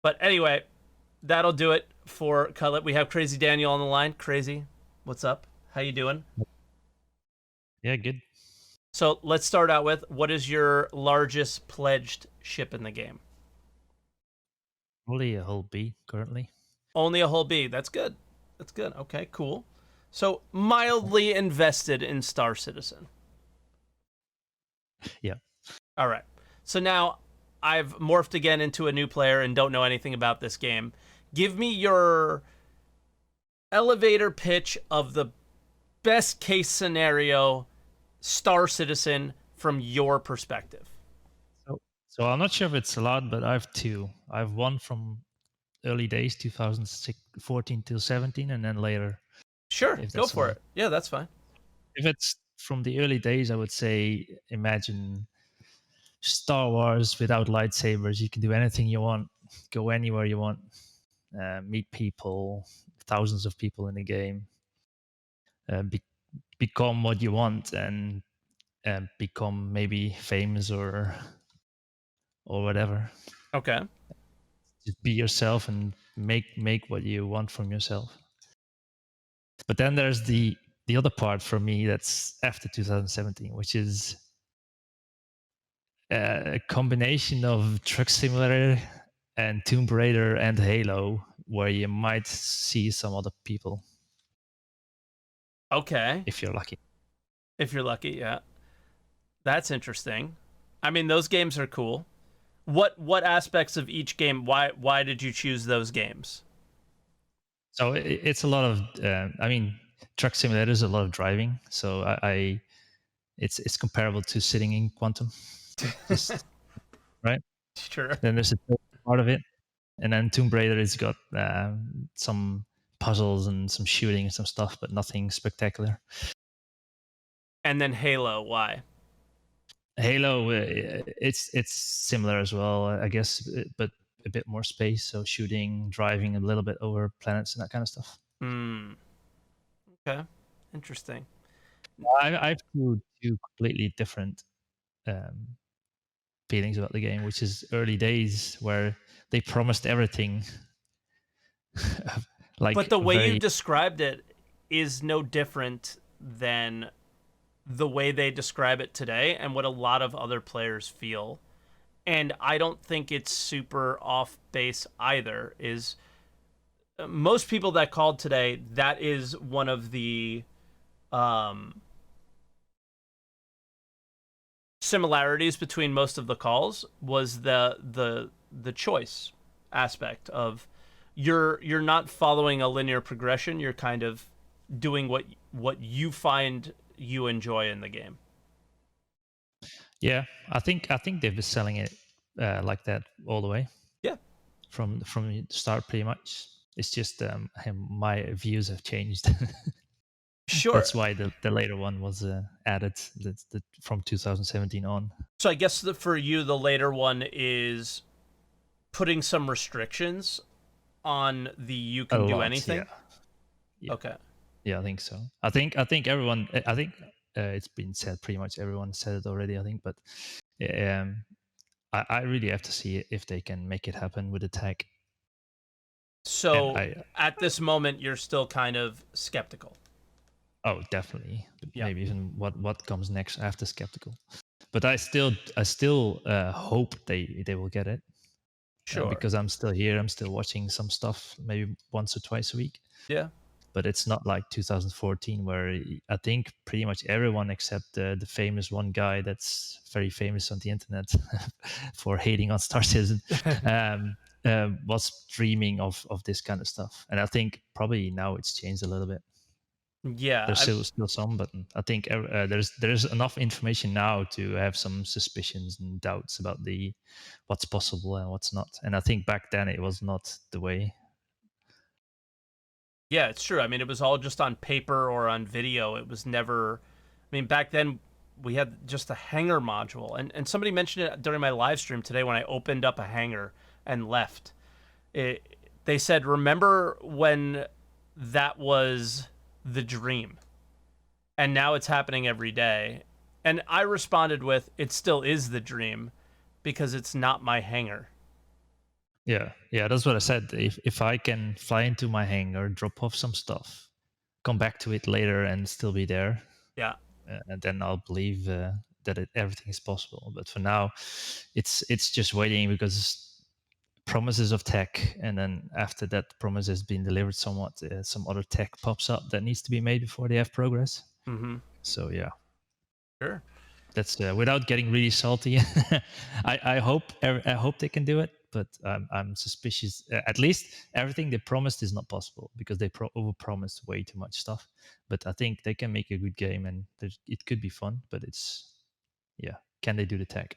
But anyway, that'll do it for Cutlet. We have Crazy Daniel on the line. Crazy, what's up? How you doing? Yeah, good. So let's start out with, what is your largest pledged ship in the game? Only a whole B currently. Only a whole B. That's good. That's good. Okay, cool. So mildly invested in Star Citizen. Yeah. All right. So now I've morphed again into a new player and don't know anything about this game. Give me your elevator pitch of the best case scenario Star Citizen from your perspective. So I'm not sure if it's a lot, but I have 2. I have one from early days, 2014 till 17, and then later. Sure, If go that's for all. it. Yeah, that's fine. If it's from the early days, I would say imagine Star Wars without lightsabers. You can do anything you want, go anywhere you want, meet people, thousands of people in the game, become what you want, and become maybe famous or whatever. Okay. Just be yourself and make what you want from yourself. But then there's the other part for me that's after 2017, which is a combination of Truck Simulator and Tomb Raider and Halo, where you might see some other people Okay. if you're lucky. If you're lucky, yeah. That's interesting. I mean, those games are cool. What aspects of each game, why did you choose those games? So it's a lot of, I mean, Truck Simulator is a lot of driving. So it's comparable to sitting in Quantum, just, right? Sure. Then there's a part of it, and then Tomb Raider has got some puzzles and some shooting and some stuff, but nothing spectacular. And then Halo, why? Halo, it's similar as well, I guess, but a bit more space. So shooting, driving a little bit over planets and that kind of stuff. Okay, interesting. I have two completely different feelings about the game, which is early days where they promised everything. But the way you described it is no different than the way they describe it today and what a lot of other players feel. And I don't think it's super off base either. Is most people that called today, that is one of the similarities between most of the calls was the choice aspect of you're not following a linear progression. You're kind of doing what you find you enjoy in the game. Yeah, I think they've been selling it like that all the way. Yeah, from the start, pretty much. It's just my views have changed. Sure. That's why the later one was added from 2017 on. So I guess for you, the later one is putting some restrictions on the you can do anything. Yeah. Okay. Yeah, I think so. I think everyone. I think it's been said. Pretty much everyone said it already. I think, but I really have to see if they can make it happen with the tag. So at this moment, you're still kind of skeptical. Oh, definitely. Yeah. Maybe even what comes next after skeptical. But I still hope they will get it. Sure. Because I'm still here. I'm still watching some stuff, maybe once or twice a week. Yeah. But it's not like 2014, where I think pretty much everyone except the famous one guy that's very famous on the internet for hating on Star Citizen was dreaming of this kind of stuff. And I think probably now it's changed a little bit. Yeah, There's still some, but I think there's enough information now to have some suspicions and doubts about what's possible and what's not. And I think back then it was not the way. yeah, it's true. I mean, it was all just on paper or on video. It was never. I mean, back then we had just a hanger module, and somebody mentioned it during my live stream today when I opened up a hanger and left. They said, "Remember when that was the dream, and now it's happening every day." And I responded with, "It still is the dream, because it's not my hanger." Yeah, that's what I said. If I can fly into my hangar, drop off some stuff, come back to it later, and still be there, Yeah. and then I'll believe that everything is possible. But for now, it's just waiting, because promises of tech, and then after that promise has been delivered somewhat, some other tech pops up that needs to be made before they have progress. Mm-hmm. So yeah, Sure. that's without getting really salty. I hope they can do it, but I'm suspicious. At least everything they promised is not possible, because they overpromised way too much stuff. But I think they can make a good game, and it could be fun. But can they do the tech?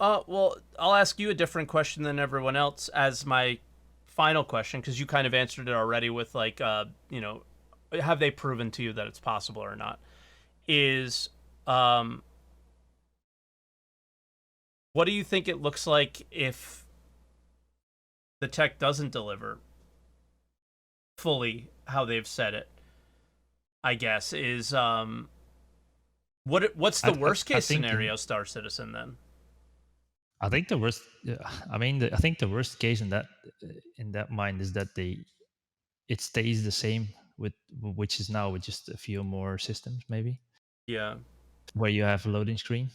Well, I'll ask you a different question than everyone else as my final question, because you kind of answered it already with like, have they proven to you that it's possible or not? Is, what do you think it looks like if the tech doesn't deliver fully how they've said it? I guess is what's the worst case scenario, Star Citizen, then? I think the worst. I think the worst case in that mind is that it stays the same with which is now with just a few more systems, maybe. Yeah. Where you have a loading screen.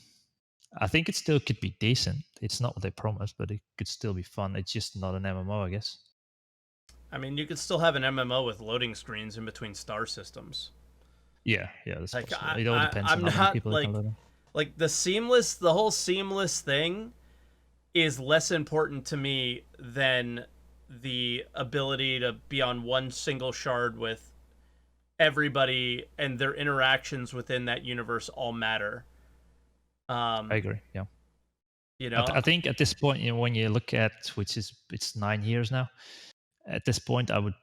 I think it still could be decent. It's not what they promised, but it could still be fun. It's just not an MMO, I guess. I mean, you could still have an MMO with loading screens in between star systems. Yeah, that's like possible. It all depends on how many people can load. Like the whole seamless thing is less important to me than the ability to be on one single shard with everybody, and their interactions within that universe all matter. I agree. Yeah. I think at this point, when you look at it's 9 years now. At this point, I would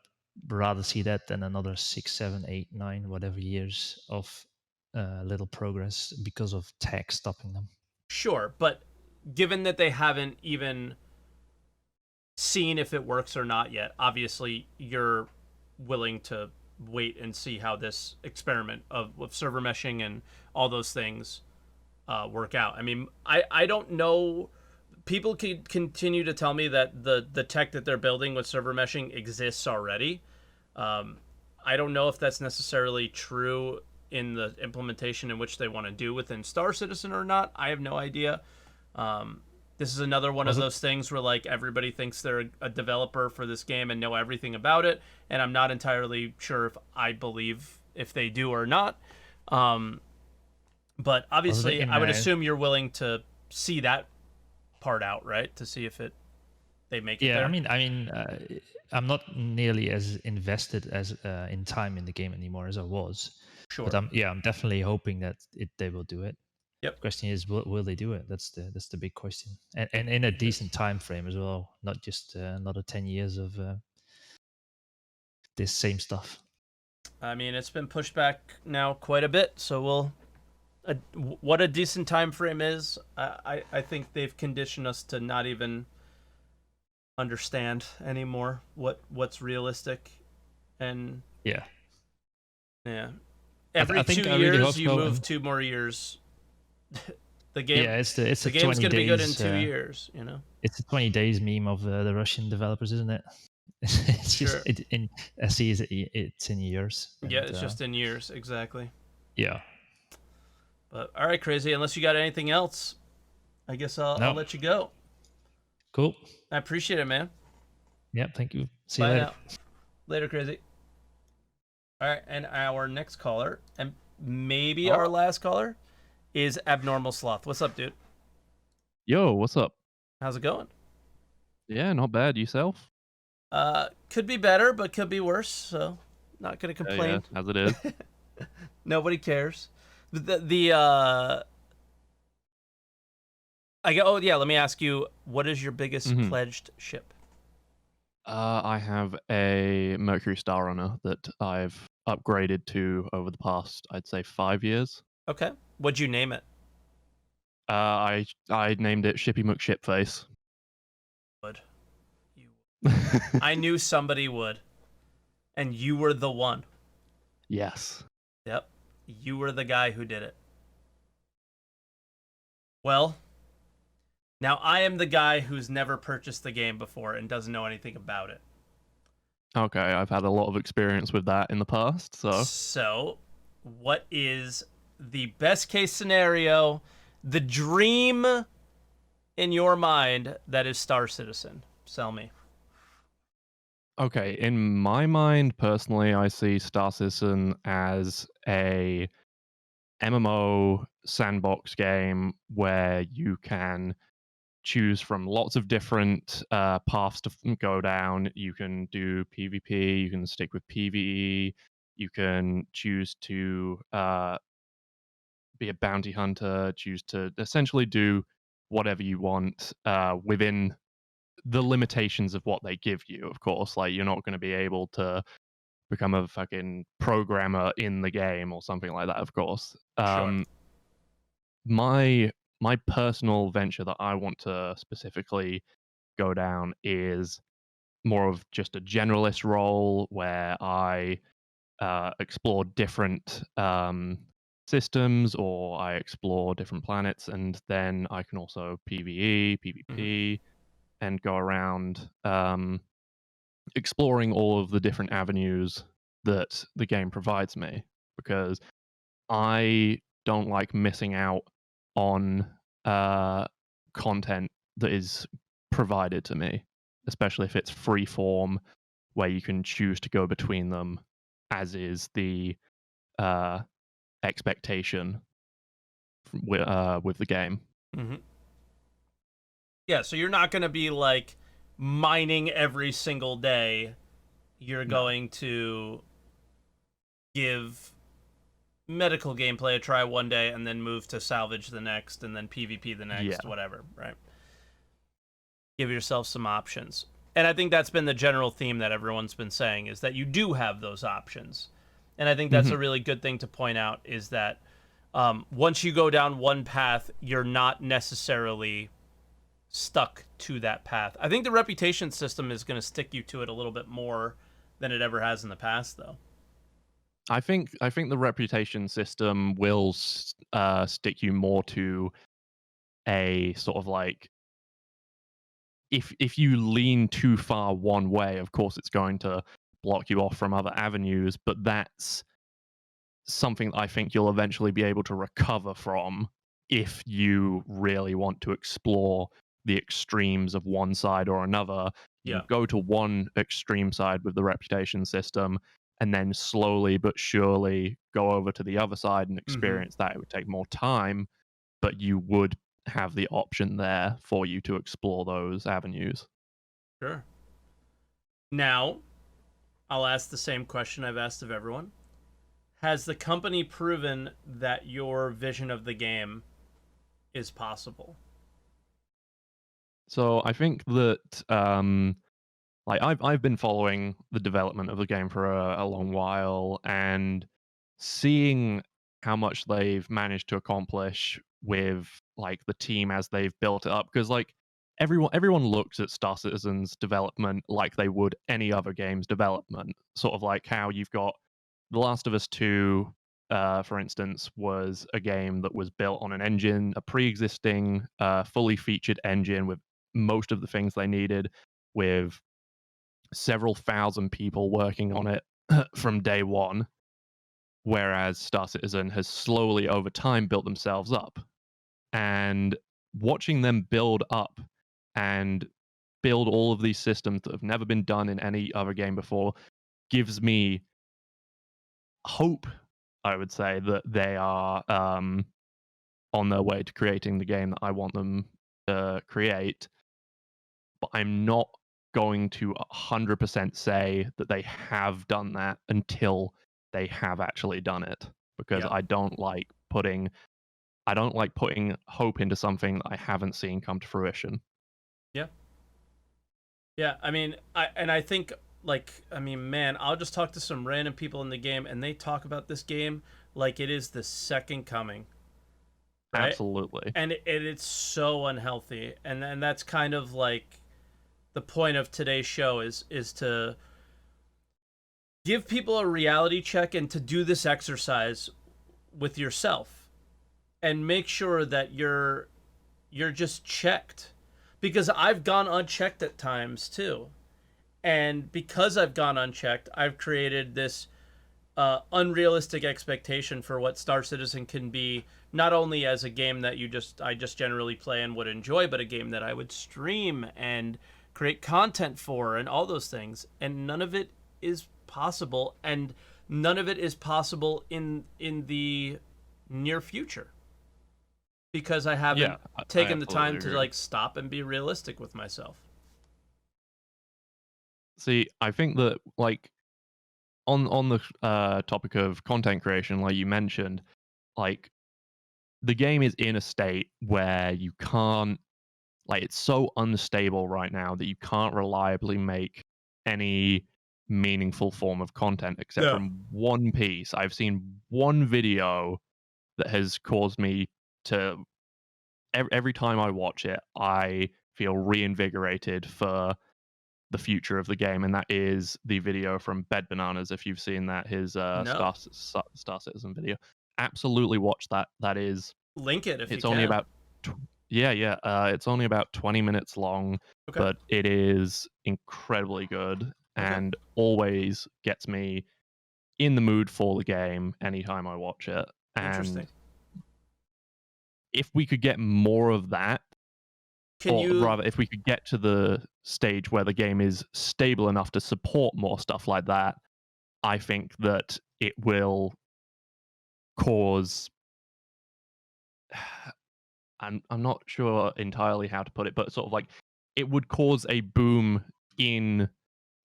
rather see that than another 6, 7, 8, 9, whatever years of little progress because of tech stopping them. Sure, but given that they haven't even seen if it works or not yet, obviously you're willing to wait and see how this experiment of server meshing and all those things work out. I mean, I don't know. People can continue to tell me that the tech that they're building with server meshing exists already. I don't know if that's necessarily true in the implementation in which they want to do within Star Citizen or not. I have no idea. This is another one of those things where like everybody thinks they're a developer for this game and know everything about it, and I'm not entirely sure if I believe if they do or not. But obviously, I would assume you're willing to see that part out, right? To see if they make it there. I mean, I'm not nearly as invested as in time in the game anymore as I was. Sure. But I'm definitely hoping that they will do it. Yep. The question is, will they do it? That's the big question, and in a decent time frame as well, not just another 10 years of this same stuff. I mean, it's been pushed back now quite a bit, so what a decent time frame is. I think they've conditioned us to not even understand anymore what's realistic, and yeah. Every 2 years you move 2 more years. The game, it's the game's gonna be good in 2 years. It's a 20 days meme of the Russian developers, isn't it? It's sure. just in SE it's in years. Yeah, it's just in years, exactly. Yeah. But all right, Crazy. Unless you got anything else, I guess I'll let you go. Cool. I appreciate it, man. Yeah, thank you. See you later. Now. Later, Crazy. All right, and our next caller, and maybe our last caller, is Abnormal Sloth. What's up, dude? Yo, what's up? How's it going? Yeah, not bad. Yourself? Could be better, but could be worse. So Not gonna Yeah, complain. as it is. Nobody cares. Oh yeah, let me ask you, what is your biggest Mhm. pledged ship? I have a Mercury Star Runner that I've upgraded to over the past, I'd say, 5 years. Okay. What'd you name it? I named it Shippy McShipface. Would. I knew somebody would. And you were the one. Yes. Yep. You were the guy who did it. Well, now I am the guy who's never purchased the game before and doesn't know anything about it. Okay, I've had a lot of experience with that in the past, so So, what is the best case scenario, the dream in your mind that is Star Citizen? Sell me. okay, in my mind personally, I see Star Citizen as a MMO sandbox game where you can choose from lots of different paths to go down. You can do PvP, you can stick with PvE, you can choose to be a bounty hunter, choose to essentially do whatever you want within the limitations of what they give you, of course. Like, you're not going to be able to become a fucking programmer in the game or something like that, of course. Sure. My personal venture that I want to specifically go down is more of just a generalist role where I explore different systems, or I explore different planets, and then I can also PvE, PvP, and go around exploring all of the different avenues that the game provides me, because I don't like missing out on content that is provided to me, especially if it's free form, where you can choose to go between them, as is the uh, expectation with the game. Mm-hmm. Yeah, so you're not going to be like mining every single day. You're going to give medical gameplay a try one day and then move to salvage the next and then PvP the next, Yeah. whatever, right? Give yourself some options. And I think that's been the general theme that everyone's been saying, is that you do have those options. And I think that's a really good thing to point out, is that once you go down one path, you're not necessarily stuck to that path. I think the reputation system is going to stick you to it a little bit more than it ever has in the past, though. I think the reputation system will stick you more to a sort of like, if you lean too far one way, of course it's going to block you off from other avenues, but that's something that I think you'll eventually be able to recover from if you really want to explore the extremes of one side or another. You Yeah. go to one extreme side with the reputation system, and then slowly but surely go over to the other side and experience that. It would take more time, but you would have the option there for you to explore those avenues. Sure. Now, I'll ask the same question I've asked of everyone. Has the company proven that your vision of the game is possible? So I think that like I've been following the development of the game for a long while, and seeing how much they've managed to accomplish with like the team as they've built it up, because like everyone looks at Star Citizen's development like they would any other game's development, sort of like how you've got The Last of Us 2, for instance, was a game that was built on an engine, a pre-existing fully featured engine with most of the things they needed, with several thousand people working on it from day one, whereas Star Citizen has slowly over time built themselves up. And watching them build up and build all of these systems that have never been done in any other game before gives me hope, I would say, that they are on their way to creating the game that I want them to create. But I'm not going to 100% say that they have done that until they have actually done it, because Yeah. I don't like putting hope into something that I haven't seen come to fruition. Yeah. Yeah, I mean, I think, like, I mean, man, I'll just talk to some random people in the game, and they talk about this game like it is the second coming, right? Absolutely. And it's so unhealthy, and that's kind of like the point of today's show is to give people a reality check and to do this exercise with yourself and make sure that you're just checked, because I've gone unchecked at times too. And because I've gone unchecked, I've created this unrealistic expectation for what Star Citizen can be, not only as a game that I just generally play and would enjoy, but a game that I would stream and create content for and all those things. And none of it is possible, and none of it is possible in the near future, because I haven't taken the time to like stop and be realistic with myself. See, I think that, like, on the topic of content creation, like you mentioned, like, the game is in a state where you can't, like, it's so unstable right now that you can't reliably make any meaningful form of content except from one piece. I've seen one video that has caused me to, every time I watch it, I feel reinvigorated for the future of the game, and that is the video from Bed Bananas. If you've seen that, his No. Star Citizen video, absolutely watch that. That is, Link it if it's you only can. about it's only about 20 minutes long, Okay. but it is incredibly good and always gets me in the mood for the game anytime I watch it. Interesting. And if we could get more of that, rather, if we could get to the stage where the game is stable enough to support more stuff like that, I think that it will cause, I'm not sure entirely how to put it, but sort of like, it would cause a boom in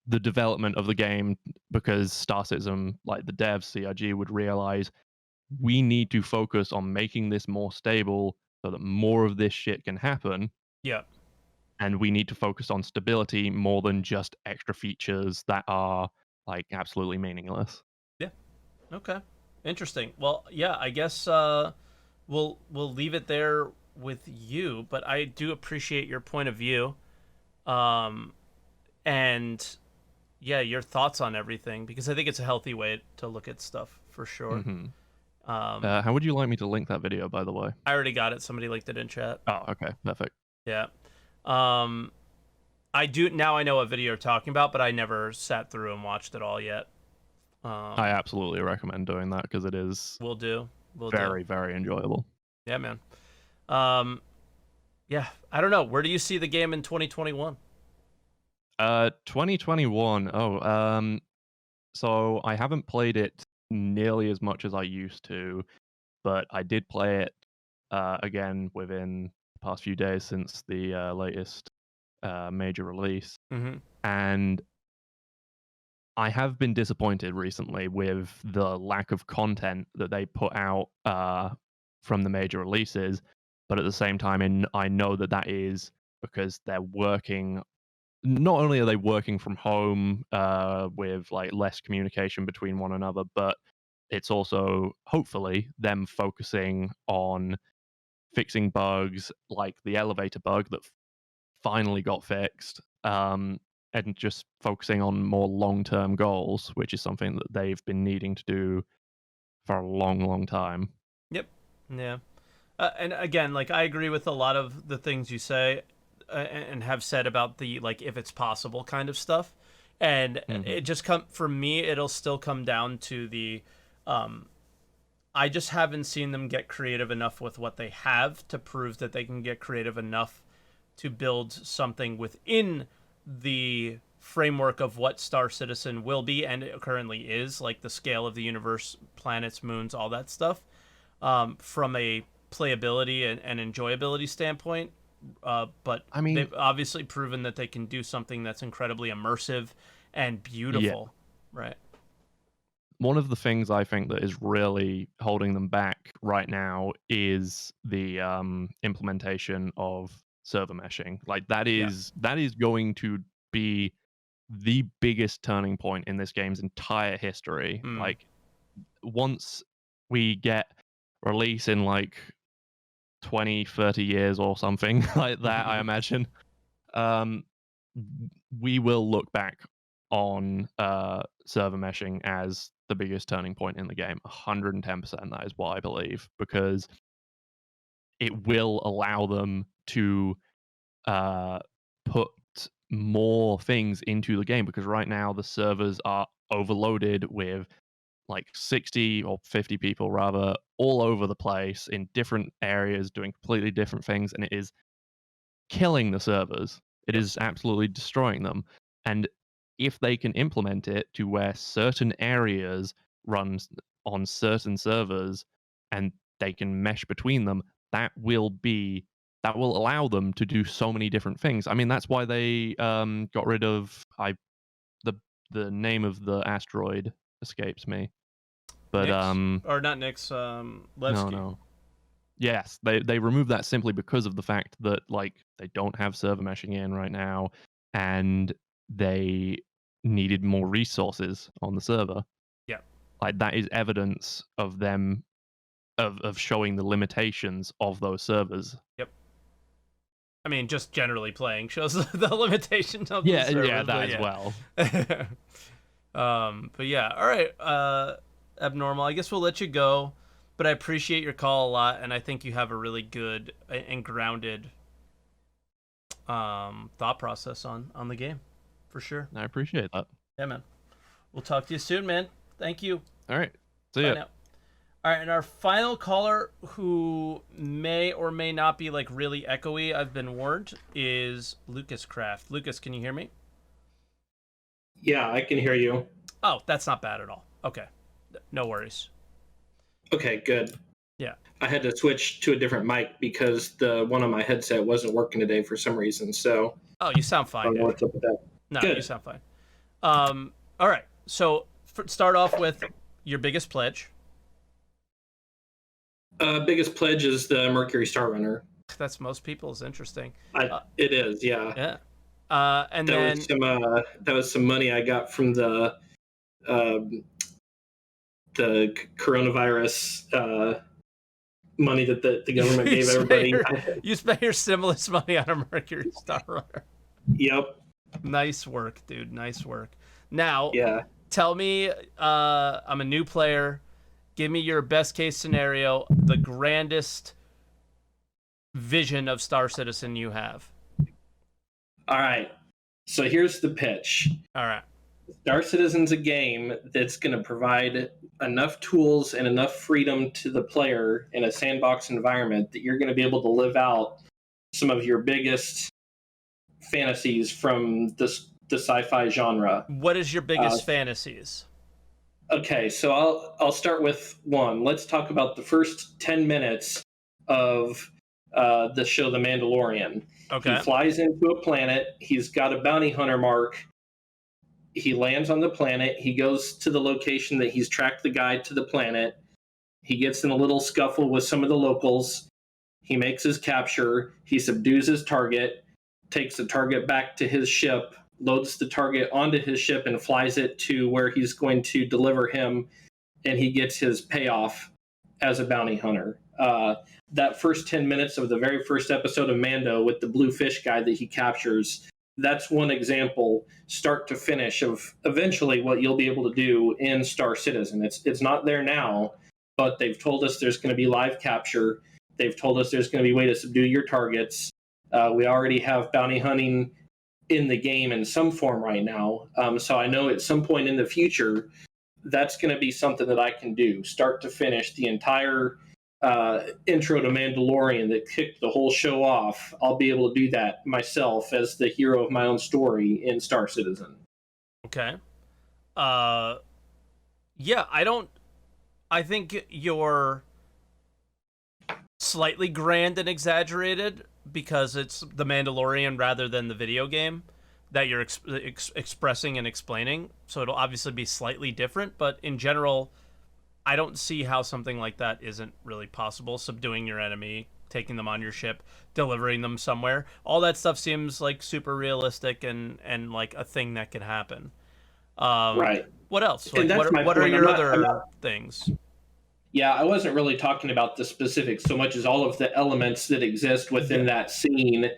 the development of the game, because Star Citizen, like the devs, CIG, would realize we need to focus on making this more stable so that more of this shit can happen. Yeah. And we need to focus on stability more than just extra features that are, like, absolutely meaningless. Yeah. Okay. Interesting. Well, yeah, I guess we'll leave it there with you, but I do appreciate your point of view. And yeah, your thoughts on everything, because I think it's a healthy way to look at stuff for sure. Mm-hmm. How would you like me to link that video, by the way? I already got it. Somebody linked it in chat. Oh, okay, perfect. Yeah. I do now. I know what video you're talking about, but I never sat through and watched it all yet. I absolutely recommend doing that, because it is very, very enjoyable. Yeah, man. Yeah, I don't know. Where do you see the game in 2021? 2021. So I haven't played it nearly as much as I used to, but I did play it again within the past few days since the latest major release. Mm-hmm. And I have been disappointed recently with the lack of content that they put out from the major releases. But at the same time, I know that that is because they're working. Not only are they working from home with, like, less communication between one another, but it's also hopefully them focusing on fixing bugs, like the elevator bug that finally got fixed, and just focusing on more long-term goals, which is something that they've been needing to do for a long, long time. Yep. Yeah. And again, like, I agree with a lot of the things you say and have said about the, like, if it's possible kind of stuff. And it just for me, it'll still come down to the I just haven't seen them get creative enough with what they have to prove that they can get creative enough to build something within the framework of what Star Citizen will be and it currently is, like the scale of the universe, planets, moons, all that stuff, from a playability and enjoyability standpoint. but I mean- they've obviously proven that they can do something that's incredibly immersive and beautiful, right? One of the things I think that is really holding them back right now is the implementation of server meshing. Like that is going to be the biggest turning point in this game's entire history. Like once we get release in like 20, 30 years or something like that, I imagine, we will look back on server meshing as the biggest turning point in the game. 110%, that is what I believe, because it will allow them to put more things into the game, because right now the servers are overloaded with like 60 or 50 people rather, all over the place in different areas doing completely different things, and it is killing the servers. It is absolutely destroying them. And if they can implement it to where certain areas run on certain servers and they can mesh between them, that will allow them to do so many different things. I mean, that's why they got rid of the name of the asteroid escapes me. But Nyx? Or not Nyx, Levski. no. Yes, they removed that simply because of the fact that like they don't have server meshing in right now, and they needed more resources on the server. Yeah. Like that is evidence of them of showing the limitations of those servers. Yep. I mean, just generally playing shows the limitations of the servers. Yeah, that as well. But yeah, all right, Abnormal. I guess we'll let you go, but I appreciate your call a lot, and I think you have a really good and grounded thought process on the game, for sure. I appreciate that. Yeah, man. We'll talk to you soon, man. Thank you. All right. See Bye ya. now. All right, and our final caller, who may or may not be like really echoey, I've been warned, is Lucas Craft. Lucas, can you hear me? Yeah, I can hear you. Oh, that's not bad at all. Okay, no worries. Okay, good. Yeah. I had to switch to a different mic because the one on my headset wasn't working today for some reason. So. Oh, you sound fine. I don't know what's up with that. No, Good. you sound fine. All right. So start off with your biggest pledge. Biggest pledge is the Mercury Star Runner. That's most people's. Interesting. It is, yeah. Yeah. And that was some money I got from the coronavirus money that the government gave everybody. You spent your stimulus money on a Mercury Star Runner. Yep. Nice work, dude. Nice work. Now, Yeah. tell me, I'm a new player. Give me your best case scenario, the grandest vision of Star Citizen you have. All right. So here's the pitch. All right. Star Citizen's a game that's going to provide enough tools and enough freedom to the player in a sandbox environment that you're going to be able to live out some of your biggest fantasies from the sci-fi genre. What is your biggest fantasies? Okay, so I'll start with one. Let's talk about the first 10 minutes of the show The Mandalorian. Okay. He flies into a planet. He's got a bounty hunter mark. He lands on the planet. He goes to the location that he's tracked the guide to the planet. He gets in a little scuffle with some of the locals. He makes his capture. He subdues his target, takes the target back to his ship, loads the target onto his ship and flies it to where he's going to deliver him, and he gets his payoff as a bounty hunter. That first 10 minutes of the very first episode of Mando with the blue fish guy that he captures, that's one example, start to finish, of eventually what you'll be able to do in Star Citizen. It's not there now, but they've told us there's going to be live capture. They've told us there's going to be a way to subdue your targets. We already have bounty hunting in the game in some form right now. So I know at some point in the future, that's going to be something that I can do, start to finish. The entire intro to Mandalorian that kicked the whole show off, I'll be able to do that myself as the hero of my own story in Star Citizen. Okay. Yeah, I think you're slightly grand and exaggerated, because it's the Mandalorian rather than the video game that you're expressing and explaining. So it'll obviously be slightly different, but in general, I don't see how something like that isn't really possible. Subduing your enemy, taking them on your ship, delivering them somewhere. All that stuff seems like super realistic and like a thing that could happen. Right. What else? And Like, that's my what are point. your I'm other not- things? Yeah, I wasn't really talking about the specifics so much as all of the elements that exist within that scene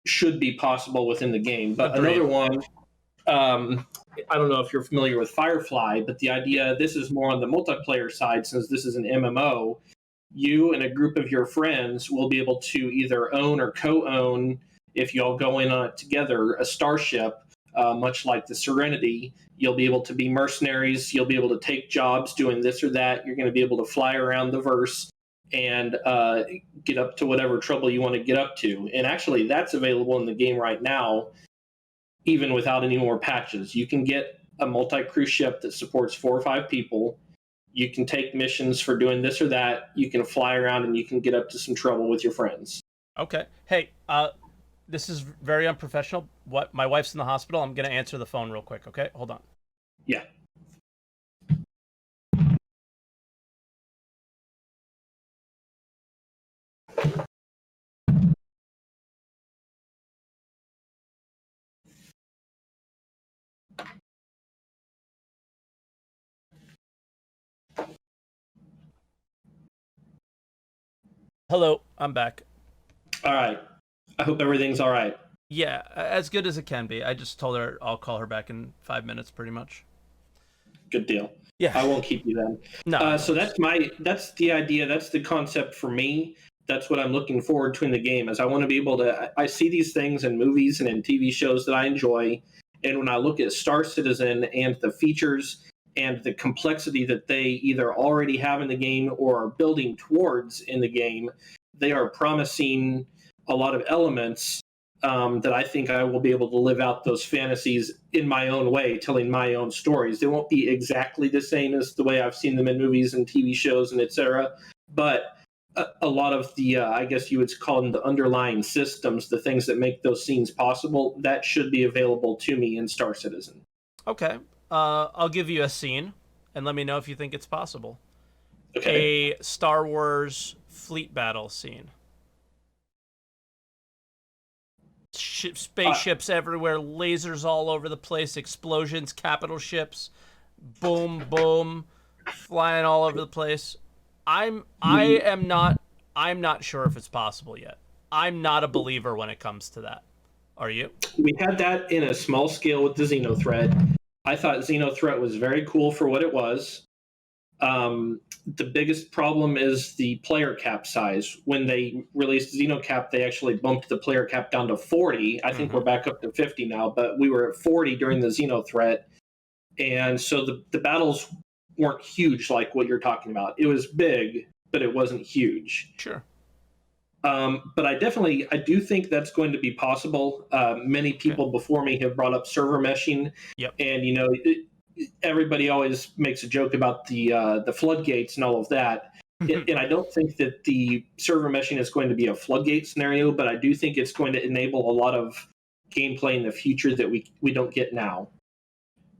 should be possible within the game. But Agreed. another one, I don't know if you're familiar with Firefly, but the idea, this is more on the multiplayer side, since this is an MMO, you and a group of your friends will be able to either own or co-own, if you all go in on it together, a starship, much like the Serenity. You'll be able to be mercenaries. You'll be able to take jobs doing this or that. You're going to be able to fly around the verse and get up to whatever trouble you want to get up to. And actually, that's available in the game right now, even without any more patches. You can get a multi-cruise ship that supports 4 or 5 people. You can take missions for doing this or that. You can fly around and you can get up to some trouble with your friends. Okay. Hey, this is very unprofessional. What? My wife's in the hospital. I'm gonna answer the phone real quick. Okay, hold on. Yeah. Hello, I'm back. All right. I hope everything's all right. Yeah, as good as it can be. I just told her I'll call her back in 5 minutes, pretty much. Good deal. Yeah. I won't keep you then. No. So that's the idea. That's the concept for me. That's what I'm looking forward to in the game, is I want to be able to, I see these things in movies and in TV shows that I enjoy. And when I look at Star Citizen and the features and the complexity that they either already have in the game or are building towards in the game, they are promising a lot of elements that I think I will be able to live out those fantasies in my own way, telling my own stories. They won't be exactly the same as the way I've seen them in movies and TV shows and etc. But a lot of the, I guess you would call them the underlying systems, the things that make those scenes possible, that should be available to me in Star Citizen. Okay. I'll give you a scene, and let me know if you think it's possible. Okay. A Star Wars fleet battle scene. Spaceships everywhere, lasers all over the place, explosions, capital ships, boom, boom, flying all over the place. I'm not sure if it's possible yet. I'm not a believer when it comes to that. Are you? We had that in a small scale with the Xenothreat. I thought Xenothreat was very cool for what it was. The biggest problem is the player cap size. When they released Xenocap, they actually bumped the player cap down to 40. I think we're back up to 50 now, but we were at 40 during the Xenothreat. And so the battles weren't huge like what you're talking about. It was big, but it wasn't huge. Sure. But I do think that's going to be possible. Many people before me have brought up server meshing. Yep. And, everybody always makes a joke about the floodgates and all of that. And I don't think that the server meshing is going to be a floodgate scenario, but I do think it's going to enable a lot of gameplay in the future that we don't get now.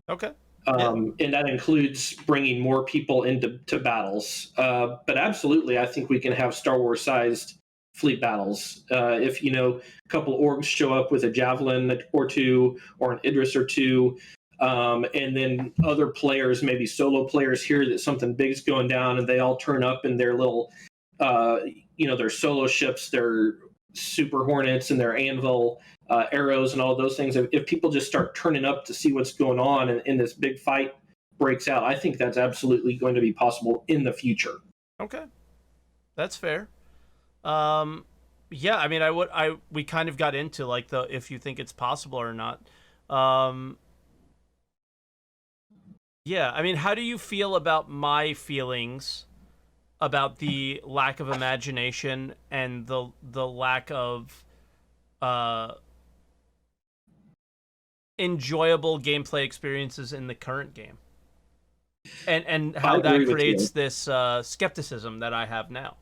Okay. And that includes bringing more people into battles. But absolutely, I think we can have Star Wars-sized fleet battles. If, a couple orgs show up with a javelin or two, or an Idris or two, and then other players, maybe solo players, hear that something big's going down, and they all turn up in their little, their solo ships, their Super Hornets and their Anvil arrows and all those things. If people just start turning up to see what's going on and this big fight breaks out, I think that's absolutely going to be possible in the future. Okay. That's fair. Yeah, I mean, we kind of got into like if you think it's possible or not. Yeah, I mean, how do you feel about my feelings about the lack of imagination and the lack of enjoyable gameplay experiences in the current game? And how that creates this skepticism that I have now.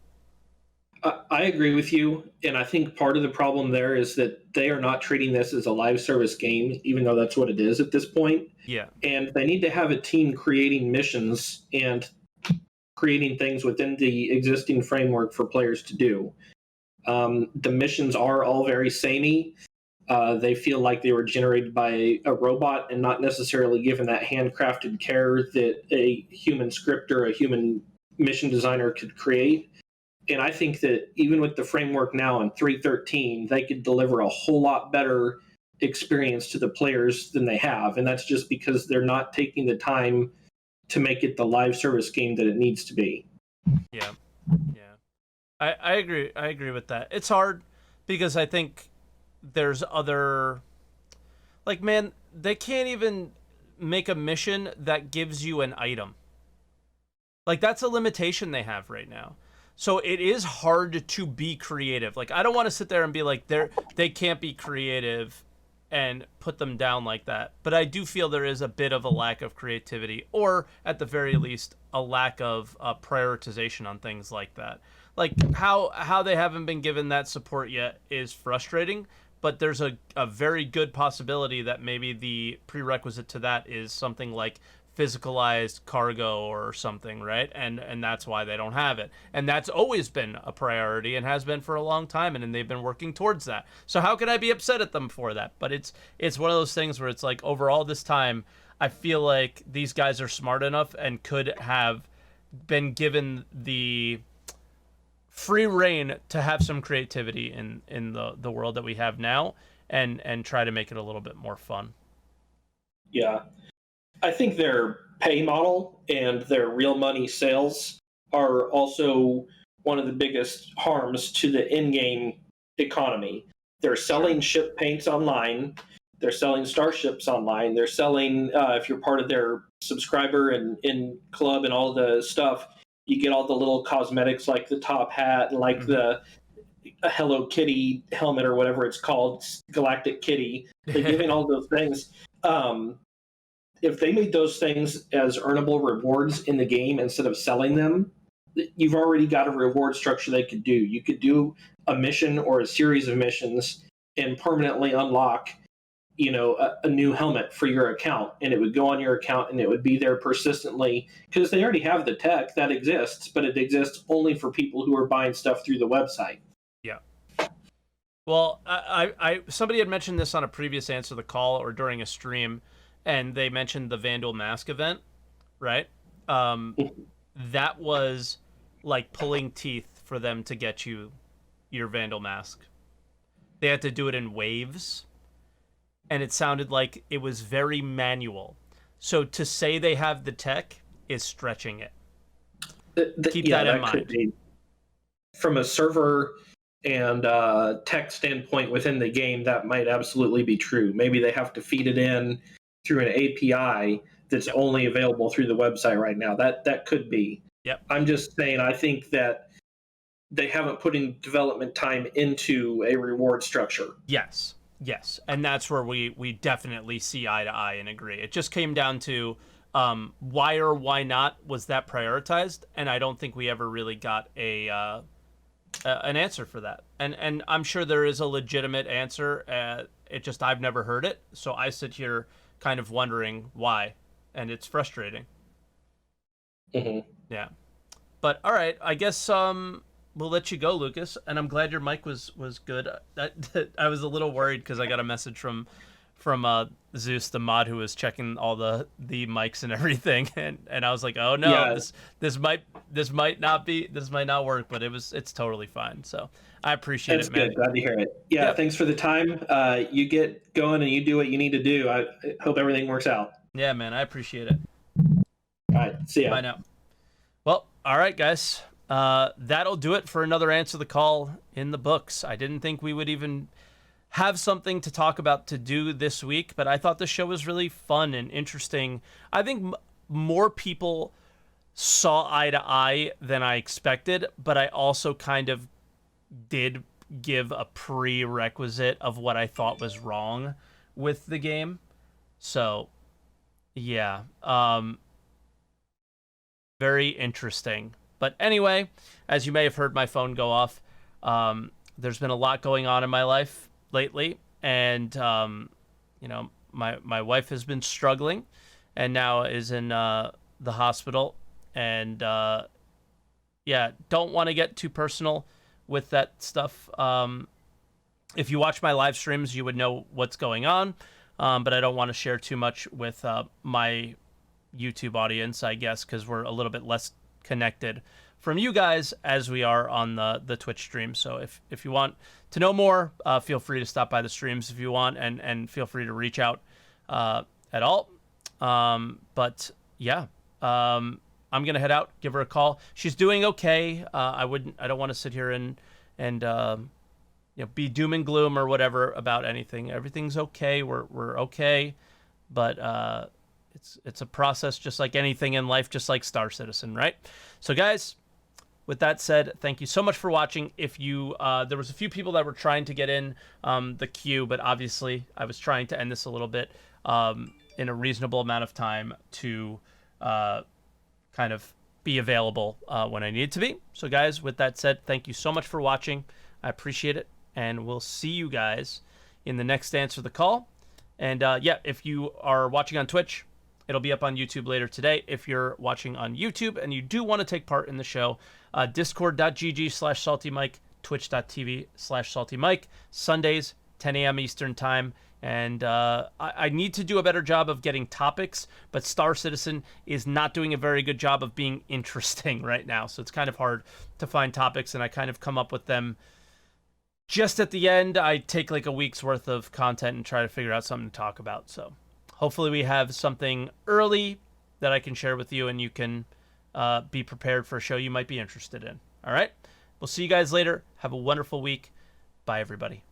I agree with you, and I think part of the problem there is that they are not treating this as a live service game, even though that's what it is at this point. Yeah. And they need to have a team creating missions and creating things within the existing framework for players to do. The missions are all very samey. They feel like they were generated by a robot and not necessarily given that handcrafted care that a human scripter, a human mission designer could create. And I think that even with the framework now in 3.13, they could deliver a whole lot better experience to the players than they have. And that's just because they're not taking the time to make it the live service game that it needs to be. Yeah. I agree. I agree with that. It's hard because I think there's other, like, man, they can't even make a mission that gives you an item. Like, that's a limitation they have right now. So it is hard to be creative. Like, I don't want to sit there and be like, they can't be creative and put them down like that. But I do feel there is a bit of a lack of creativity, or at the very least, a lack of prioritization on things like that. Like, how they haven't been given that support yet is frustrating, but there's a very good possibility that maybe the prerequisite to that is something like physicalized cargo or something, right? And that's why they don't have it. And that's always been a priority and has been for a long time, and they've been working towards that. So how can I be upset at them for that? But it's one of those things where it's like, over all this time, I feel like these guys are smart enough and could have been given the free reign to have some creativity in the world that we have now, and try to make it a little bit more fun. Yeah. I think their pay model and their real money sales are also one of the biggest harms to the in-game economy. They're selling ship paints online. They're selling starships online. They're selling, if you're part of their subscriber and in club and all the stuff, you get all the little cosmetics like the top hat and like the Hello Kitty helmet or whatever it's called, Galactic Kitty. They're giving all those things. If they made those things as earnable rewards in the game instead of selling them, you've already got a reward structure they could do. You could do a mission or a series of missions and permanently unlock, a new helmet for your account, and it would go on your account and it would be there persistently because they already have the tech that exists, but it exists only for people who are buying stuff through the website. Yeah. Well, I somebody had mentioned this on a previous Answer the Call or during a stream, and they mentioned the Vandal Mask event, right? That was like pulling teeth for them to get you your Vandal Mask. They had to do it in waves, and it sounded like it was very manual. So to say they have the tech is stretching it. Keep that in mind. From a server and tech standpoint within the game, that might absolutely be true. Maybe they have to feed it in through an API that's only available through the website right now. That could be. Yep. I'm just saying, I think that they haven't put in development time into a reward structure. Yes. And that's where we definitely see eye to eye and agree. It just came down to why or why not was that prioritized, and I don't think we ever really got an answer for that. And I'm sure there is a legitimate answer. It just, I've never heard it, so I sit here kind of wondering why, and it's frustrating. Mm-hmm. Yeah, but all right, I guess we'll let you go, Lucas. And I'm glad your mic was good. I was a little worried because I got a message from Zeus, the mod, who was checking all the mics and everything, and I was like, oh no, yeah. this might not work, but it's totally fine. So I appreciate it, man. That's good. Glad to hear it. Yeah, thanks for the time. You get going and you do what you need to do. I hope everything works out. Yeah, man, I appreciate it. All right, see ya. Bye now. Well, all right, guys. That'll do it for another Answer the Call in the books. I didn't think we would even have something to talk about to do this week, but I thought the show was really fun and interesting. I think more people saw eye to eye than I expected, but I also kind of did give a prerequisite of what I thought was wrong with the game. So, yeah. Very interesting. But anyway, as you may have heard my phone go off, There's been a lot going on in my life lately, and my wife has been struggling, and now is in the hospital, and don't want to get too personal with that stuff. If you watch my live streams, you would know what's going on, but I don't want to share too much with my YouTube audience, I guess, because we're a little bit less connected from you guys as we are on the Twitch stream. So if you want to know more, feel free to stop by the streams if you want, and feel free to reach out at all. But yeah, I'm gonna head out, give her a call. She's doing okay. I don't want to sit here and be doom and gloom or whatever about anything. Everything's okay. We're okay, but it's a process, just like anything in life, just like Star Citizen, right? So guys, with that said, thank you so much for watching. If you there was a few people that were trying to get in the queue, but obviously I was trying to end this a little bit in a reasonable amount of time to kind of be available when I need to be. So guys, with that said, thank you so much for watching. I appreciate it, and we'll see you guys in the next Answer the Call. And if you are watching on Twitch, it'll be up on YouTube later today. If you're watching on YouTube and you do want to take part in the show, discord.gg/SaltEMike, twitch.tv/SaltEMike, Sundays, 10 a.m. Eastern Time. And I need to do a better job of getting topics, but Star Citizen is not doing a very good job of being interesting right now. So it's kind of hard to find topics, and I kind of come up with them just at the end. I take like a week's worth of content and try to figure out something to talk about. So hopefully we have something early that I can share with you, and you can be prepared for a show you might be interested in. All right? We'll see you guys later. Have a wonderful week. Bye, everybody.